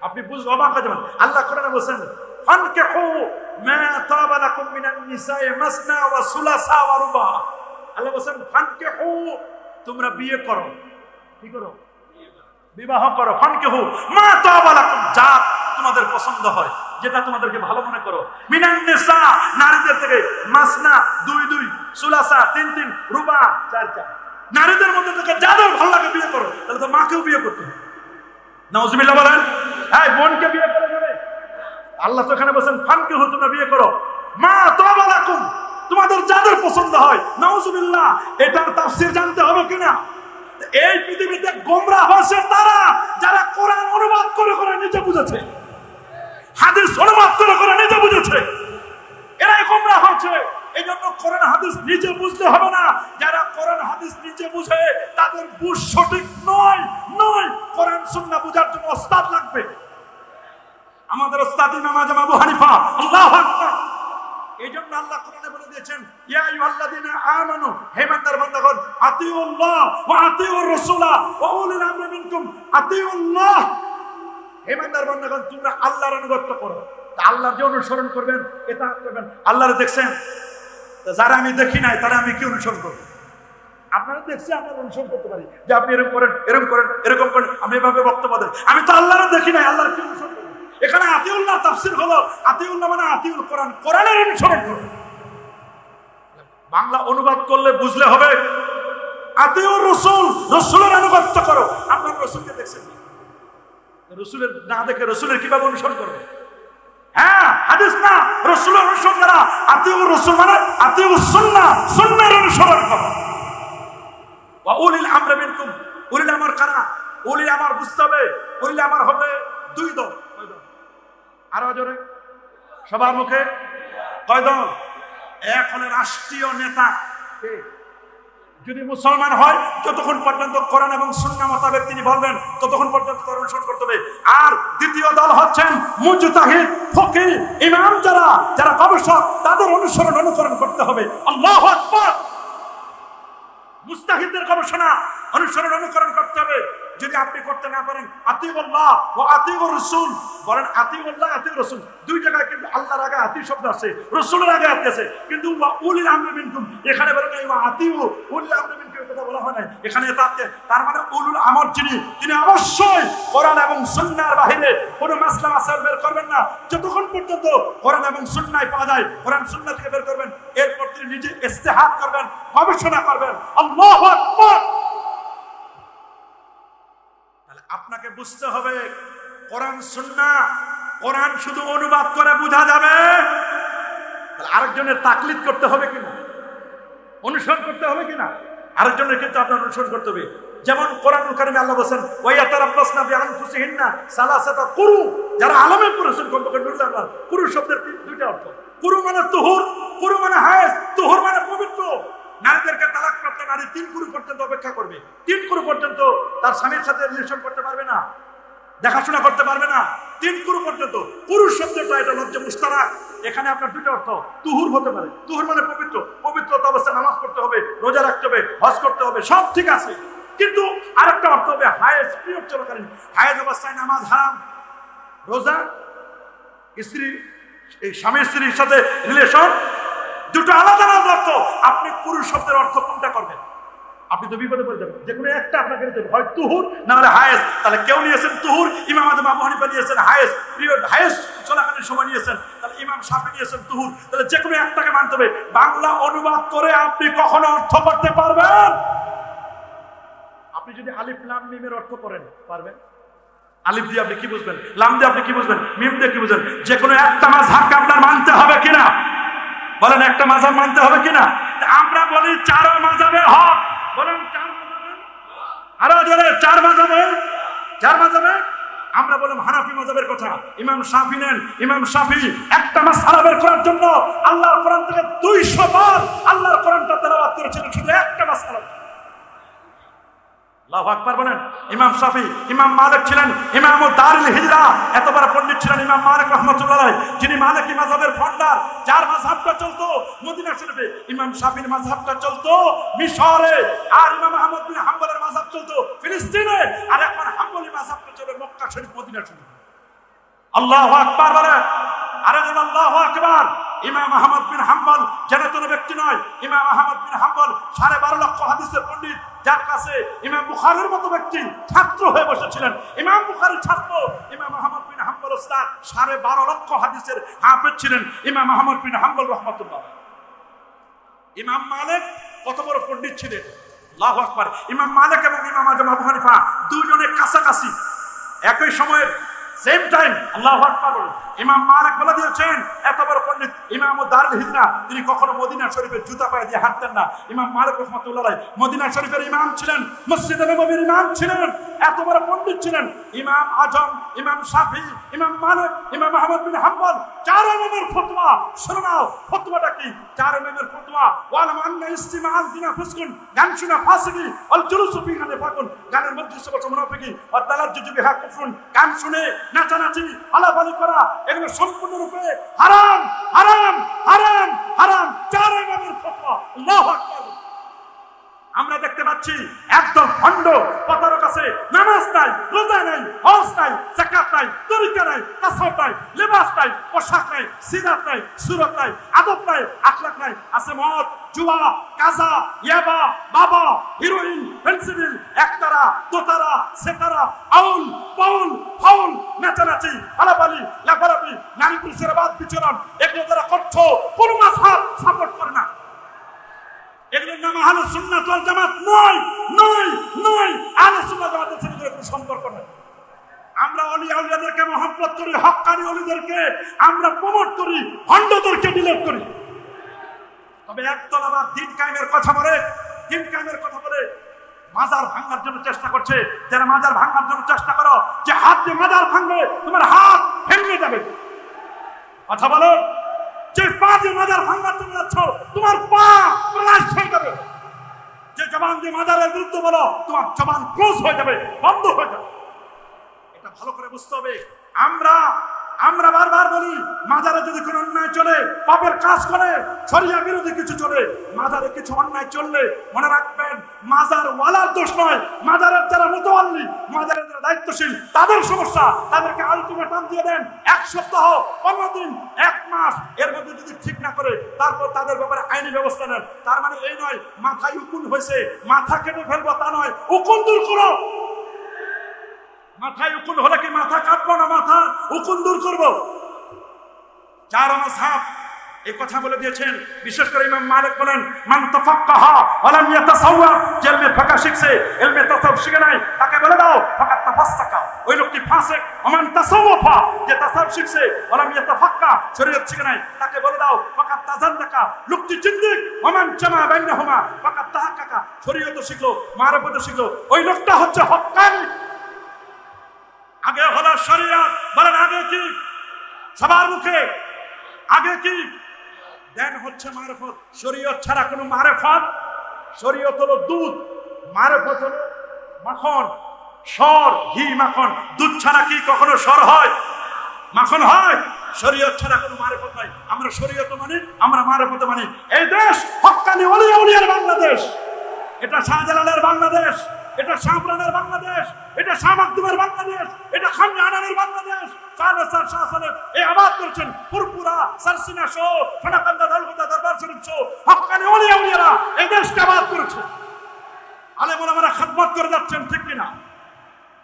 আপনি বুঝ অবাক হয়ে যাবেন। আল্লাহ কোরআনে বলেন ফানকিহু মা তাবা লাকুম মিনান নিসাই মাসনা ওয়া সুলাসা ওয়া রুবা। আল্লাহ বলেন ফানকিহু, তোমরা বিয়ে করো। কি করো? বিবাহ করো। ফানকিহু মা তাবা লাকুম, যা তোমাদের পছন্দ হয়, যেটা তোমাদেরকে ভালো মনে করো। মিনান নিসা, নারীদের থেকে, মাসনা 2 2, সুলাসা 3 3, রুবা 4 4, নারীদের মধ্যে থেকে যাদের ভালো লাগে বিয়ে করো। তাহলে তো মাকেও বিয়ে করতে হবে। নাউজুবিল্লাহ বলেন। এই বোনকে বিয়ে করা যাবে? আল্লাহ তো এখানে বলেন ফানকিহু, তোমরা বিয়ে করো মা তাবা লাকুম, তোমাদের যাদের পছন্দ হয়। নাউজুবিল্লাহ। এটার তাফসীর জানতে হবে কিনা? এই পৃথিবীতে গোমরাহ হয়েছে তারা যারা কোরআন অনুবাদ করে করে নিজে বুঝেছে, হাদিস অনুবাদ করে করে নিজে বুঝেছে, এরাই গোমরাহ হচ্ছে। এই জন্য কোরআন হাদিস নিজে বুঝতে হবে না। যারা কোরআন হাদিস নিজে বুঝে তাদের বুঝ সঠিক নয়। কোরআন সুন্নাহ বুঝার জন্য ওস্তাদ লাগবে। আমাদের ওস্তাদ ইমাম আজম আবু হানিফা। আল্লাহু আকবার। এই জন্য আল্লাহ কোরআনে বলে দিয়েছেন ইয়া আইয়ুহাল্লাযীনা আমানু, হে ইমানদার বান্দাগণ, আতিউল্লাহ ওয়া আতিউর রাসূলা ওয়া উলিল আমরি মিনকুম। আতিউল্লাহ, হে ইমানদার বান্দাগণ, তোমরা আল্লাহর আনুগত্য করো। তা আল্লাহর যে অনুসরণ করবেন, ইতাআত করবেন। আল্লাহরে দেখছেন? যারা আমি দেখি নাই তারা আমি কি অনুসরণ করব? আপনারা দেখছি, আপনারা অনুসরণ করতে পারি যে আপনি এরকম করেন, এরকম করেন, এরকম করেন, আমি এভাবে বক্তব্য দেন। আমি তো আল্লাহরে দেখি নাই, আল্লাহর কি অনুসরণ করব? এখানে আতিউল্লাহ তাফসীর হলো আতিউল্লাহ মানে আতিউল কোরআন, কোরআনের অনুসরণ করুন। বাংলা অনুবাদ করলে বুঝলে হবে আতিউর রাসূল, রাসূলের আনুগত্য করো। আপনারা রাসূলকে দেখছেন? রাসূলের না দেখে রাসূলের কিভাবে অনুসরণ করবে? হ্যাঁ, হাদিস না, রাসূলের অনুসরণ করা। আতিউর রাসূল মানে আতিউস সুন্নাহ, সুন্নাহর অনুসরণ করো। ওয়া উলিল আমরি মিনকুম, উলিল আমর কারা? উলিল আমর বুঝতে হবে। উলিল আমর হবে 2 দল। আরো জোরে সবার মুখে কয় দল? এক হলো রাষ্ট্রীয় নেতা। যদি মুসলমান হয় যতক্ষণ পর্যন্ত কোরআন এবং সুন্নাহ মোতাবেক তিনি বলবেন ততক্ষণ পর্যন্ত তার অনুসরণ করতে হবে। আর দ্বিতীয় দল হচ্ছেন মুজতাহিদ, ফকিহ, ইমাম, যারা গবেষক, তাদের অনুসরণ করতে হবে। আল্লাহু আকবার। মুস্তাহিদদের গবেষণা অনুকরণ করতে হবে। যদি আপনি করতে না পারেন, আতিউল্লাহ ওয়া আতিউর রাসূল বলেন। আতিউল্লাহ, আতিউর রাসূল 2 জায়গায় কিন্তু আল্লাহর আগে আতি শব্দ আছে, রাসূলের আগে আতি আছে। কিন্তু ওয়া উলিল আমরি মিনকুম এখানে বলেন না, ওয়া আতিউ উলিল আমরি মিনকুম কথা বলা হয় না এখানে। তার মানে উলুল আমর তিনি অবশ্যই কোরআন এবং সুন্নাহর বাইরে কোনো মাসলা মাসাইল বের করবেন না যতক্ষণ পর্যন্ত কোরআন এবং সুন্নাহ পাওয়া যায়। কোরআন সুন্নাহ থেকে বের করবেন, এরপর তিনি নিজে ইজতিহাদ করবেন, গবেষণা করবেন। আল্লাহু আকবার। আপনাকে বুঝতে হবে কোরআন সুন্নাহ, কোরআন শুধু অনুবাদ করে বোঝা যাবে, আরেকজনের তাকলিদ করতে হবে কিনা, অনুসরণ করতে হবে কিনা, আরেকজনের কিন্তু আপনার অনুসরণ করতে হবে। যেমন কোরআনুল কারীমে আল্লাহ বলেন ওয়া ইয়াতারাব্বাসনা বিআনফুসিহিন্না সালাসাতা কুরু। যারা আলেমে পড়েছেন কমপক্ষে নুরুল আলম, কুরু শব্দের 2টা অর্থ। কুরু মানে তুহুর, কুরু মানে হায়েজ, তুহুর মানে পবিত্র। নারী 3 কুরু পর্যন্ত অপেক্ষা করবে, 3 কুরু পর্যন্ত তার স্বামীর সাথে রিলেশন করতে পারবে না, দেখাশোনা করতে পারবে না, 3 কুরু পর্যন্ত। পুরুষ শব্দটা এটা লজ্জা মুস্তারাক, এখানে আপনার দুটো অর্থ। তুহুর হতে পারে, তুহুর মানে পবিত্র, পবিত্রতা অবস্থায় নামাজ পড়তে হবে, রোজা রাখতে হবে, হজ করতে হবে, সব ঠিক আছে, কিন্তু আরেকটা অর্থ হবে হায়েজ, পিরিয়ড চলাকালীন। হায়েজ অবস্থায় নামাজ হারাম, রোজা, স্ত্রী এই স্বামী স্ত্রীর সাথে রিলেশন, দুটো আলাদা আলাদা অর্থ। আপনি পুরুষ শব্দের অর্থ কোনটা করবেন? আপনি তো বিপদে পড়ে যাবেন, যে কোনো একটা আপনাকে নিতে হবে, হয় তুহুর না হলে হায়েজ। তাহলে কেউ নিয়েছেন তুহুর, ইমাম আজম আবু হানিফা নিয়েছেন হায়েজ, পিরিয়ড হায়েজ চলাকালীন সময় নিয়েছেন, তাহলে ইমাম শাফি নিয়েছেন তুহুর। তাহলে যে কোনো একটাকে মানতে হবে। বাংলা অনুবাদ করে আপনি কখনো অর্থ করতে পারবেন? আপনি যদি আলিফ লাম মিমের অর্থ করেন পারবেন? আলিফ দিয়ে আপনি কি বুঝবেন, লাম দিয়ে আপনি কি বুঝবেন, মিম দিয়ে কি বুঝবেন? যে কোনো একটা মাযহাবকে আপনার মানতে হবে কিনা বলেন? একটা মাযহাব মানতে হবে কিনা? আমরা বলি 4 মাযহাবের হক, বলেন 4 মাযহাবের, আরো জোরে 4 মাযহাবের, 4 মাযহাবের। আমরা বললাম হানাফি মাযহাবের কথা, ইমাম শাফি নেন। ইমাম শাফি একটা মাসআলা বের করার জন্য আল্লাহর কোরআন থেকে 200 বার আল্লাহর কোরআনটা তেলাওয়াত করেছিলেন শুধু একটা মাসআলা। আল্লাহু আকবার বলেন। ইমাম শাফি, ইমাম মালিক ছিলেন ইমাম দারুল হিজরা, এত বড় পণ্ডিত ছিলেন ইমাম মালিক রাহমাতুল্লাহ আলাইহি, যিনি মালিকি মাযহাবের ফাউন্ডার, যার মাযহাবটা চলতো মদিনা শরীফে। ইমাম শাফির মাযহাবটা চলতো মিশরে, আর ইমাম আহমদ বিন হাম্বলের মাযহাব চলতো ফিলিস্তিনে, আর এখন হাম্বলি মাযহাবটা চলে মক্কা শরীফ, মদিনা শরীফ। আল্লাহু আকবার বলেন, আরে আল্লাহু আকবার। ইমাম আহমদ বিন হাম্বল জেনেতন ব্যক্তি নয়। ইমাম আহমদ বিন হাম্বল 12.5 লক্ষ হাদিসের পণ্ডিত, যার কাছে ইমাম বুখারীর মতো ব্যক্তি ছাত্র হয়ে বসেছিলেন। ইমাম বুখারীর ছাত্র ইমাম আহমদ বিন হাম্বল ওস্তাদ, 12.5 লক্ষ হাদিসের হাফেজ ছিলেন ইমাম আহমদ বিন হাম্বল রাহমাতুল্লাহ। ইমাম মালিক কত বড় পণ্ডিত ছিলেন, আল্লাহু আকবার। ইমাম মালিক এবং ইমাম আজম আবু হানিফা দুজনে কাছাকাছি, একই সময়ের, সেম টাইম। আল্লাহু আকবার। ইমাম মালিক বলে দিয়েছেন, এত বড় পণ্ডিত ইমাম দারুল হিজরা, তিনি কখনো মদিনা শরীফের জুতা পায়ে দিয়ে হাঁটতেন না। ইমাম মালিক রাহমাতুল্লাহ আলাইহি মদিনা শরীফের ইমাম ছিলেন, মসজিদে নববীর ইমাম ছিলেন, এত বড় পণ্ডিত ছিলেন। ইমাম আজম, ইমাম শাফি, ইমাম মালিক, ইমাম আহমদ বিন হাম্বল, 4 ইমামের ফতোয়া। শুনে নাও ফতোয়াটা কি? 4 ইমামের ফতোয়া, ওয়ালাম আন্না ইস্তিমাআল দিনা ফুসকুন, গান শোনা ফাসিকি, ওয়াল জুলুসু ফি গানে ফাকুন, গানের মজলিসে বসে মুনাফিকি, ওয়া তালাজ্জুজু বিহা কুফরুন, গান শুনে নাচানাচি আলাপালি করা এগুলো সম্পূর্ণরূপে হারাম, হারাম, হারাম, হারাম। 4 ইমামের ফতোয়া। আল্লাহু আকবার। আমরা দেখতে পাচ্ছি একদম ভণ্ড পতার কাছে নামাজ নাই, রোজা নাই, হজ নাই, যাকাত নাই, তরিকা নাই, তাসাউফ নাই, লিবাস নাই, পোশাক নাই, সিরাত নাই, সুরত নাই, আদব নাই, আখলাক নাই, আছে মদ, জুয়া, গাঁজা, ইয়াবা, বাবা, হিরোইন, ফেন্সিডিল, একতারা, দোতারা, সেতারা, আউল, বাউল, ফাউল, নাচানাচি, আলাপালি, লাফালাফি, নারী পুরুষের বাদ বিচরণ, এগুলো যারা করছো কোন মাযহাব সাপোর্ট করে না। এগুলোর নাম আহলে সুন্নাত ওয়াল জামাত নয়, নয়, নয়। আহলে সুন্নাত জামাতের সাথে কোনো সম্পর্ক নেই। আমরা ওলিয়া উলিয়াদেরকে মহব্বত করি, হক্কানি ওলিদেরকে আমরা প্রমোট করি, ভণ্ডদেরকে ডিলেট করি। তবে একদল আবার দিন কায়েমের কথা বলে, দিন কায়েমের কথা বলে মাজার ভাঙার জন্য চেষ্টা করছে। যারা মাজার ভাঙার জন্য চেষ্টা করো, যে হাত দিয়ে মাজার ভাঙবে তোমার হাত ভেঙে যাবে। কথা বলো, যে পা দিয়ে মাজার ভাঙার জন্য যাচ্ছ তোমার পা ক্লাস হয়ে যাবে। যে জবান দিয়ে মাজারের বিরুদ্ধে বলো তোমার জবান ক্লোজ হয়ে যাবে, বন্ধ হয়ে যাবে। এটা ভালো করে বুঝতে হবে। আমরা বারবার বলি, মাজারে যদি কোনো অন্যায় চলে, পাপের কাজ করে, শরিয়া বিরোধী কিছু চলে, মাজারে কিছু অন্যায় চললে মনে রাখবেন মাজার ওয়ালার দোষ নয়, মাজারের যারা মুতাওয়াল্লি, মাজারের যারা দায়িত্বশীল তাদের সমস্যা। তাদেরকে আলটিমেটাম দিয়ে দেন, 1 সপ্তাহ, 15 দিন, 1 মাস, এর মধ্যে যদি ঠিক না করে তারপর তাদের ব্যাপারে আইনি ব্যবস্থা নেন। তার মানে এই নয় মাথায় উকুন হয়েছে মাথা কেটে ফেলবো, তা নয়। উকুন দূর করো। মাথায় উকুন হলে কি মাথা কাটবো না, মাথা উকুন দূর করবো। 4 মাযহাব এই কথা বলে দিয়েছেন। বিশেষ করে ইমাম মালিক বলেন, মান তাফাক্কাহা ওয়া লাম ইয়াতাসাওয়াব, যে ইলমে ফিকহ শিখছে, ইলমে তাসাউফ শিখে নাই, তাকে বলে দাও ফাকাত তাফাসসাকা, ওই লোকটি ফাসিক। ওয়া মান তাসাওয়াফা, যে তাসাউফ শিখছে, ওয়া লাম ইয়াতাফাক্কা, শরীয়ত শিখে নাই, তাকে বলে দাও ফাকাত তাজান্নাকা, লোকটি জিন্দিক। ওয়া মান জামা বাইনাহুমা ফাকাত তাহাক্কাকা, শরীয়ত শিখলো, মারিফত শিখলো, ওই লোকটা হচ্ছে হক্কানি। আগে হলো শরীয়ত, বলেন আগে কি? সবার মুখে আগে কি? দেন হচ্ছে মারিফত। শরীয়ত ছাড়া কোনো মারিফত শরীয়ত হলো দুধ, মারেফত হলো মাখন, সর, ঘি, মাখন। দুধ ছাড়া কি কখনো সর হয়, মাখন হয়? শরীয়ত ছাড়া কোনো মারেফত নাই। আমরা শরীয়ত মানি, আমরা মারেফত মানি। এই দেশ হক্কানি ওলিয়া উলিয়ার বাংলাদেশ, এটা শাহজালালের বাংলাদেশ, এটা শাহপুরানের বাংলাদেশ, এটা শাহ মাকদুমের বাংলাদেশ, এটা খান আনানের বাংলাদেশ। এই আবাদ করছেন পুরপুরা, সারসিনা শো, সোনাকান্দা, দালগুদা, দরবার শরীফ শো, হক্কানি ওলিয়া উলিয়ারা এই দেশকে আবাদ করেছে। আলেম ওলামারা খেদমত করে যাচ্ছেন, ঠিক কিনা?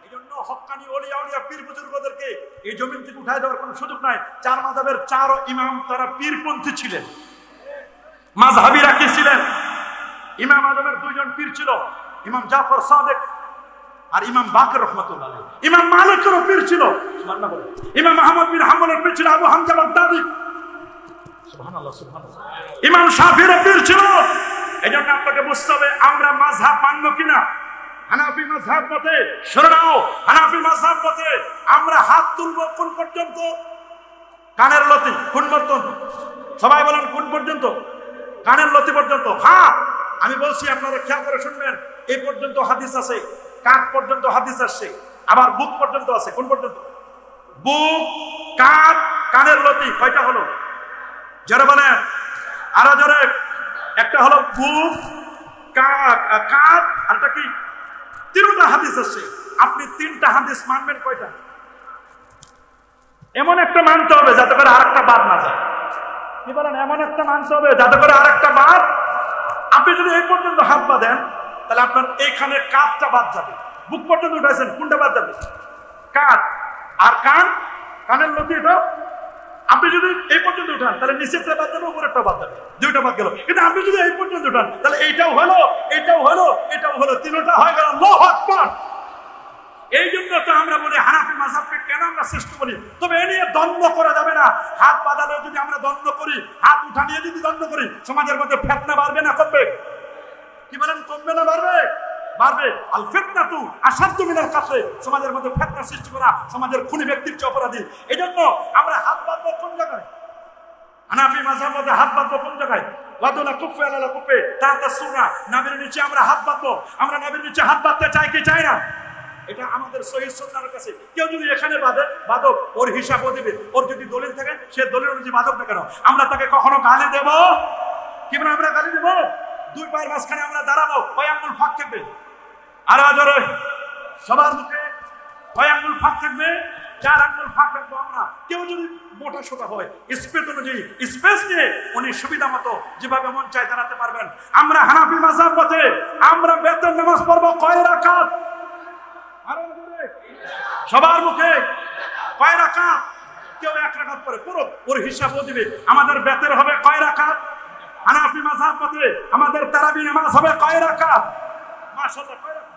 এই জন্য হক্কানি ওলিয়া উলিয়া পীর বুজুর্গদেরকে এই জমিন থেকে উঠায় দেওয়ার কোনো সুযোগ নাই। চার মাযহাবের চার ইমাম তারা পীরপন্থী ছিলেন। মাযহাবিরা কি ছিলেন? ইমাম আজমের দুইজন পীর ছিল, ইমাম জাফর সাদেক আর ইমাম বাকের রহমাতুল্লাহ আলাইহি। ইমাম মালিকেরও পীর ছিল, সুবহানাল্লাহ বলেন। ইমাম আহমদ বিন হাম্বলের পীর ছিল আবু হামজা বাগদাদি, সুবহানাল্লাহ সুবহানাল্লাহ। ইমাম শাফিঈর পীর ছিল। এজন্য আপনাকে বুঝতে হবে আমরা মাযহাব মানব কিনা। হানাফি মাযহাব মতে, শুনে নাও, হানাফি মাযহাব মতে আমরা হাত তুলবো কোন পর্যন্ত? কানের লতি। কোন পর্যন্ত? সবাই বলেন কোন পর্যন্ত? কানের লতি পর্যন্ত। হ্যাঁ, আমি বলছি, আপনারা খেয়াল করে শুনবেন। এই পর্যন্ত হাদিস আছে, কাঁধ পর্যন্ত হাদিস আসছে, আবার বুক পর্যন্ত আছে। কোন পর্যন্ত? বুক, কাঁধ, কানের লতি। কয়টা হলো? জোরে বলেন, আরো জোরে। একটা হলো বুক, কাঁধ, আর একটা কি? তিনটা হাদিস আসছে। আপনি তিনটা হাদিস মানবেন কয়টা? এমন একটা মানতে হবে যাতে করে আরেকটা বাদ না যায়। কি বলেন? এমন একটা মানতে হবে যাতে করে আরেকটা বাদ। আপনি যদি এই পর্যন্ত হাত বাঁধেন তাহলে আপনার এইখানে কাঁধটা বাদ যাবে। বুক পর্যন্ত উঠাইছেন, কোনটা বাদ যাবে? কাঁধ। আর কান, কানের লতি, এটা আপনি যদি এই পর্যন্ত উঠান তাহলে নিচেরটা বাদ যাবে, উপরেরটা বাদ যাবে, দুইটা বাদ গেল। কিন্তু আপনি যদি এই পর্যন্ত উঠান তাহলে এইটাও হলো, এটাও হলো, এটাও হলো, তিনটা হয়ে গেল। আল্লাহু আকবার। এই জন্য তো আমরা বলি হানাফি মাযহাবকে কেন আমরা শ্রেষ্ঠ বলি। তবে এ নিয়ে দ্বন্দ্ব করা যাবে না। হাত বাঁধালে যদি আমরা দ্বন্দ্ব করি, হাত উঠা নিয়ে যদি দ্বন্দ্ব করি, সমাজের মধ্যে ফিতনা বাড়বে না কমবে? কি বলেন, কমবে না বাড়বে? বাড়বে। আল ফিতনাতু আশাদ্দু মিনাল কাতল। সমাজের মধ্যে ফিতনা সৃষ্টি করা সমাজের খুনি ব্যক্তির চেয়ে অপরাধী। এই জন্য আমরা হাত বাঁধবো কোন জায়গায়? হানাফি মাযহাব মতে হাত বাঁধবো কোন জায়গায়? ওয়াদুলা কুফে আলা কুফে তাহতা সুন্নাহ। নবীর নিচে আমরা হাত বাঁধবো। আমরা নবীর নিচে হাত বাঁধতে চাই কি চাই না? এটা আমাদের সহিহ সুন্নাহর কাছে। কেউ যদি এখানে বাদক, ওর হিসাবও দিবে। ওর যদি দলিল থাকে, সে দলিল অনুযায়ী বাদক না কেন, আমরা তাকে কখনো গালি দেব? কি বলে আমরা গালি দেব? দুই পায়ের মাঝখানে আমরা দাঁড়াবো, কয় আঙ্গুল ফাঁক থাকবে? আর জোরে সবার মুখে কয় আঙ্গুল ফাঁক থাকবে? 4 আঙ্গুল ফাঁক রাখবো আমরা। কেউ যদি মোটা সোটা হয়, স্পেস অনুযায়ী স্পেস নিয়ে উনি সুবিধা মতো যেভাবে মন চায় দাঁড়াতে পারবেন। আমরা হানাফি মাযহাব মতে আমরা বেতন নামাজ পড়বো কয় রাকাত? সবার মুখে কয় রাকাত? কেউ 1 রাকাত পড়ে, পুরো ওর হিসাবও দিবে। আমাদের বেতের হবে কয় রাকাত? হানাফি মাযহাব মতে আমাদের তারাবি নামাজ হবে কয় রাকাত? মাশাআল্লাহ, কয় রাকাত?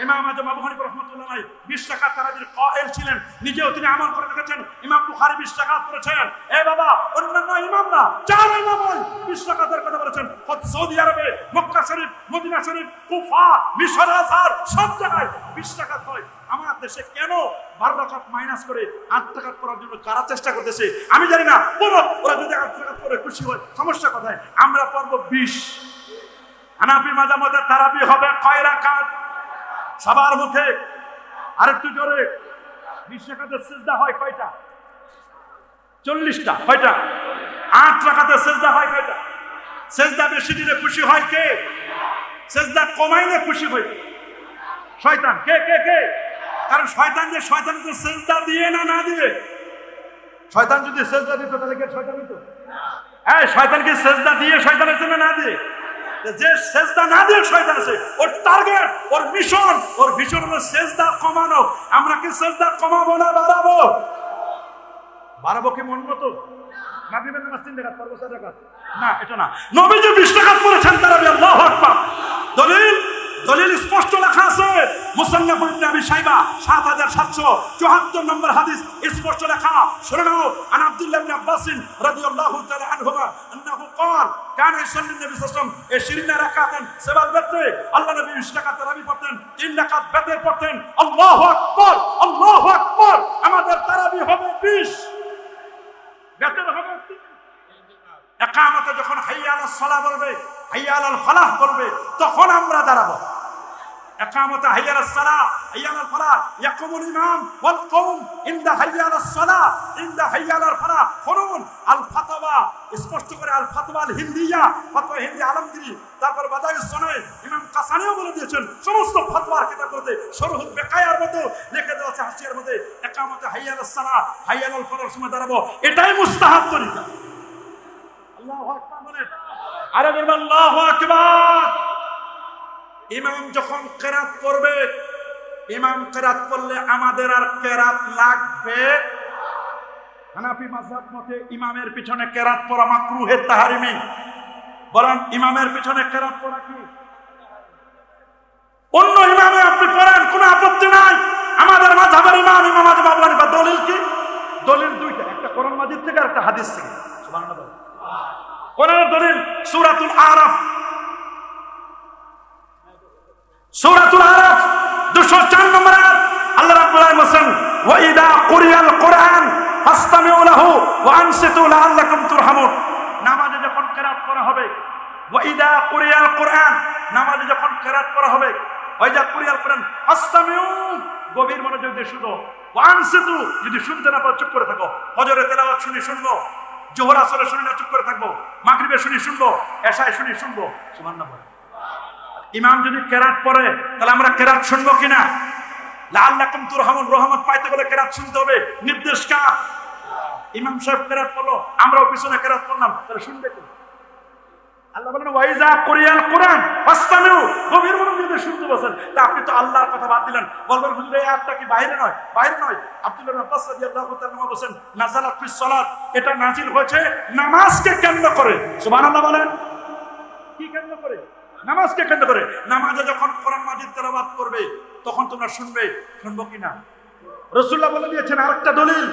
ইমাম আজম আবু হানিফা রাহমাতুল্লাহ আলাইহি 20 রাকাত তারাবির কায়েল ছিলেন। নিজেও তিনি আমল করে দেখেছেন। ইমাম বুখারী 20 রাকাত করেছেন। এ বাবা, অন্যান্য ইমামরা 4 ইমাম 20 রাকাতের কথা বলেছেন। সৌদি আরবে, মক্কা শরীফ, মদিনা শরীফ, কুফা, মিশর, আজহার সব জায়গায় 20 রাকাত হয়। আমার দেশে কেন 12 রাকাত মাইনাস করে 8 রাকাত করার জন্য কারা চেষ্টা করতেছে আমি জানি না। পুরো ওরা যদি 8 রাকাত করে খুশি হয়, সমস্যা কোথায়? আমরা পড়ব 20। হানাফি মাযহাব মতে তারাবি হবে কয় রাকাত? সবার মুখে আরেকটু জোরে। 20 রাকাতের সিজদা হয় কয়টা? 40টা। কয়টা? 8 রাকাতের সিজদা হয় কয়টা? সিজদা বেশি দিলে খুশি হয় কে? সিজদা কমাইলে খুশি হয় শয়তান। কে কে কে? কারণ শয়তান যে সিজদা দিয়ে না দিয়ে, শয়তান যদি সিজদা দিত তাহলে কে শয়তান দিত? হ্যাঁ, শয়তান কি সিজদা দিয়ে শয়তানের জন্য না দিয়ে? যে সিজদা না দিয়ে শয়তান আছে, ওর টার্গেট, ওর মিশন, ওর ভিশন হলো সিজদা কমানো। আমরা কি সিজদা কমাবো না বাড়াবো? বাড়াবো কি মন মতো? মাগরিবের নামাজ 3 রাকাত পড়বো 4 রাকাত? না, এটা না। নবীজি 20 রাকাত পড়েছেন তারাবি। আল্লাহু আকবার। দলিল স্পষ্ট লেখা আছে মুসান্নাফ ইবনে আবি শাইবা 7774 নম্বর হাদিস, স্পষ্ট লেখা। শুনে নাও, আন আব্দুল্লাহ ইবনে আব্বাস রাদিয়াল্লাহু তাআলা আনহুমা আন্নাহু ক্বাল কানা ইসাল্লি নবী সাল্লাল্লাহু আলাইহি ওয়াসাল্লাম 20 রাকাতান সাবাল বেতে। আল্লাহ নবী 20 রাকাত তারাবি পড়তেন, 3 রাকাত বেতের পড়তেন। আল্লাহু আকবার, আল্লাহু আকবার। আমাদের তারাবি হবে 20, বেতের হবে 3। ইকামতে যখন হাইয়া আলা আলাস সালাহ বলবে, হাইয়া আলাল ফালাহ বলবে, তখন আমরা দাঁড়াবো। ইকামত হাইয়া আলাস সালাহ, হাইয়া আলাল ফালাহ, ইয়াকুমুল ইমাম ওয়াল কওম ইনদা হাইয়া আলাস সালাহ, ইনদা হাইয়া আলাল ফালাহ। শুনুন, আল ফাতওয়া স্পষ্ট করে, আল ফাতওয়া আল হিন্দিয়া, ফাতওয়া হিন্দি আলমগীরি, তারপর বাদাইউস সুনাই ইমাম কাসানিও বলে দিয়েছেন। সমস্ত ফাতওয়ার কিতাবগুলোতে শরহুল বেকায়ার মধ্যে লিখে দেওয়া আছে, হাসিয়ার মধ্যে, ইকামত হাইয়া আলাস সালাহ, হাইয়া আলাল ফালাহর সময় দাঁড়াবো, এটাই মুস্তাহাব তরিকা। আল্লাহু আকবার বলেন, আরে বলবেন আল্লাহু আকবার। ইমাম যখন কেরাত করবে, ইমাম কেরাত করলে আমাদের আর কেরাত লাগবে। হানাফি মাযহাব মতে ইমামের পিছনে কেরাত পড়া মাকরুহে তাহরিমি। বলেন, ইমামের পিছনে কেরাত পড়া কি? অন্য ইমামে আপনি পড়েন, কোনো আপত্তি নাই। আমাদের মাযহাবের ইমাম ইমাম আবু হানিফা, দলিল কি? দলিল দুইটা, একটা কোরআন মাজিদ থেকে আর একটা হাদিস থেকে। সুবহানাল্লাহ। কোরআনের দলিল সূরাতুল আরাফ, সূরাতুল আরাফ 204 নম্বর আয়াত। আল্লাহ রাব্বুল আলামিন বলেন, ওয়া ইদা কুরিয়াল কুরআন ফাসতামিউ লাহু ওয়া আনসিতু লাআল্লাকুম তুরহামুন। নামাজে যখন কিরাত করা হবে, ওয়া ইদা কুরিয়াল কুরআন, নামাজে যখন কিরাত করা হবে, ওয়া ইদা কুরিয়াল কুরআন ফাসতামিউ, গভীর মনোযোগ দিয়ে শুনো, ওয়া আনসিতু, যদি শুনতে না পারো চুপ করে থাকো। ফজরের তেলাওয়াত শুনি শুনবো, জোহর আসরে শুনি না চুপ করে থাকবো, মাগরিবে শুনি শুনবো, এশায় শুনি শুনবো। সুবহানাল্লাহ। ইমাম যদি কেরাত পড়ে, তাহলে আমরা কেরাত শুনবো কিনা? লাআল্লাকুম তুরহামুন, রহমত পাইতে গেলে কেরাত শুনতে হবে। নির্দেশ কার? ইমাম সাহেব কেরাত পড়লো, আমরাও পিছনে কেরাত পড়লাম, তাহলে শুনবে কি? আল্লাহ বলেন, ওয়াইজা কুরিয়াল কুরআন ফাসতামিউ, গভীর মনোযোগ দিয়ে শুনতে বসেন। তা আপনি তো আল্লাহর কথা বাদ দিলেন, বলবেন হুজুর এই আয়াতটা কি বাইরে নয়? বাইরে নয়। আব্দুল্লাহ ইবনে আব্বাস রাদিয়াল্লাহু তাআলা বলেন, নাযালাত ফিস সালাত, এটা নাজিল হয়েছে নামাজকে কেন্দ্র করে। সুবহানাল্লাহ বলেন, কি কেন্দ্র করে? নামাজকে কেন্দ্র করে। নামাজে যখন কোরআন মাজিদ তেলাওয়াত করবে, তখন তোমরা শুনবে। শুনবো কিনা? রাসূলুল্লাহ বলে দিয়েছেন আরেকটা দলিল,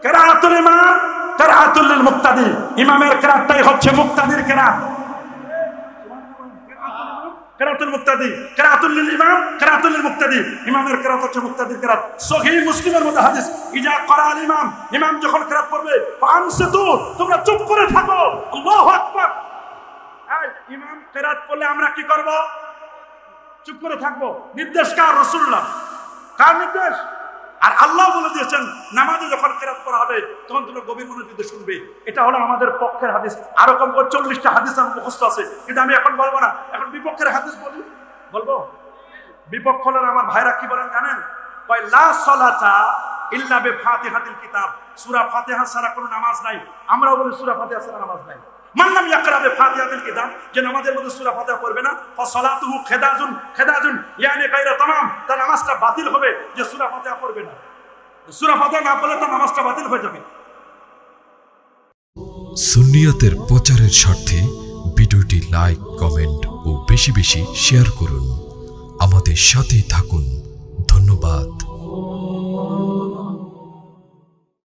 কিরাআতুল ইমাম কিরাআতুল লিল মুক্তাদি, ইমামের কিরাতটাই হচ্ছে মুক্তাদির কিরাত। কিরাতুল মুক্তাদি, কিরাতুল লিল ইমাম, কিরাতুল লিল মুক্তাদি, ইমামের কিরাত হচ্ছে মুক্তাদির কিরাত। সহিহ মুসলিমের মধ্যে হাদিস, ইজা ক্বারাল ইমাম, ইমাম যখন কিরাত করবে, ফানসিতু, তোমরা চুপ করে থাকো। আল্লাহু আকবার। ইমাম কিরাত করলে আমরা কি করব? চুপ করে থাকবো। নির্দেশ কার? রাসূলুল্লাহ। কার নির্দেশ? আর আল্লাহ বলে দিয়েছেন নামাজে যখন কিরাত করা হবে, তখন তোমরা গভীর মনোযোগ দিয়ে শুনবে। এটা হলো আমাদের পক্ষের হাদিস। আরো কম করে 40টা হাদিস আমার মুখস্থ আছে, কিন্তু আমি এখন বলবো না। এখন বিপক্ষের হাদিস বলি, বলবো। বিপক্ষ হলেন আমার ভাইরা কি বলেন জানেন? কয় লা সালাতা ইল্লা বিফাতিহাতিল কিতাব, সূরা ফাতিহা ছাড়া কোনো নামাজ নাই। আমরাও বলি সূরা ফাতিহা ছাড়া নামাজ নাই। মান লাম ইয়াকরা বিফাতিহাতিল কিতাব, যে নামাজের মধ্যে সূরা ফাতিহা পড়বে না, ফাসালাতুহু খিদাজুন, খিদাজুন ইয়ানি গায়রা তামাম, তার নামাজটা বাতিল হবে। যে সূরা ফাতিহা পড়বে না, সূরা ফাতিহা না পড়লে তার নামাজটা বাতিল হয়ে যাবে। সুন্নিয়তের প্রচারের স্বার্থে ভিডিওটি লাইক, কমেন্ট ও বেশি বেশি শেয়ার করুন। আমাদের সাথেই থাকুন। ধন্যবাদ।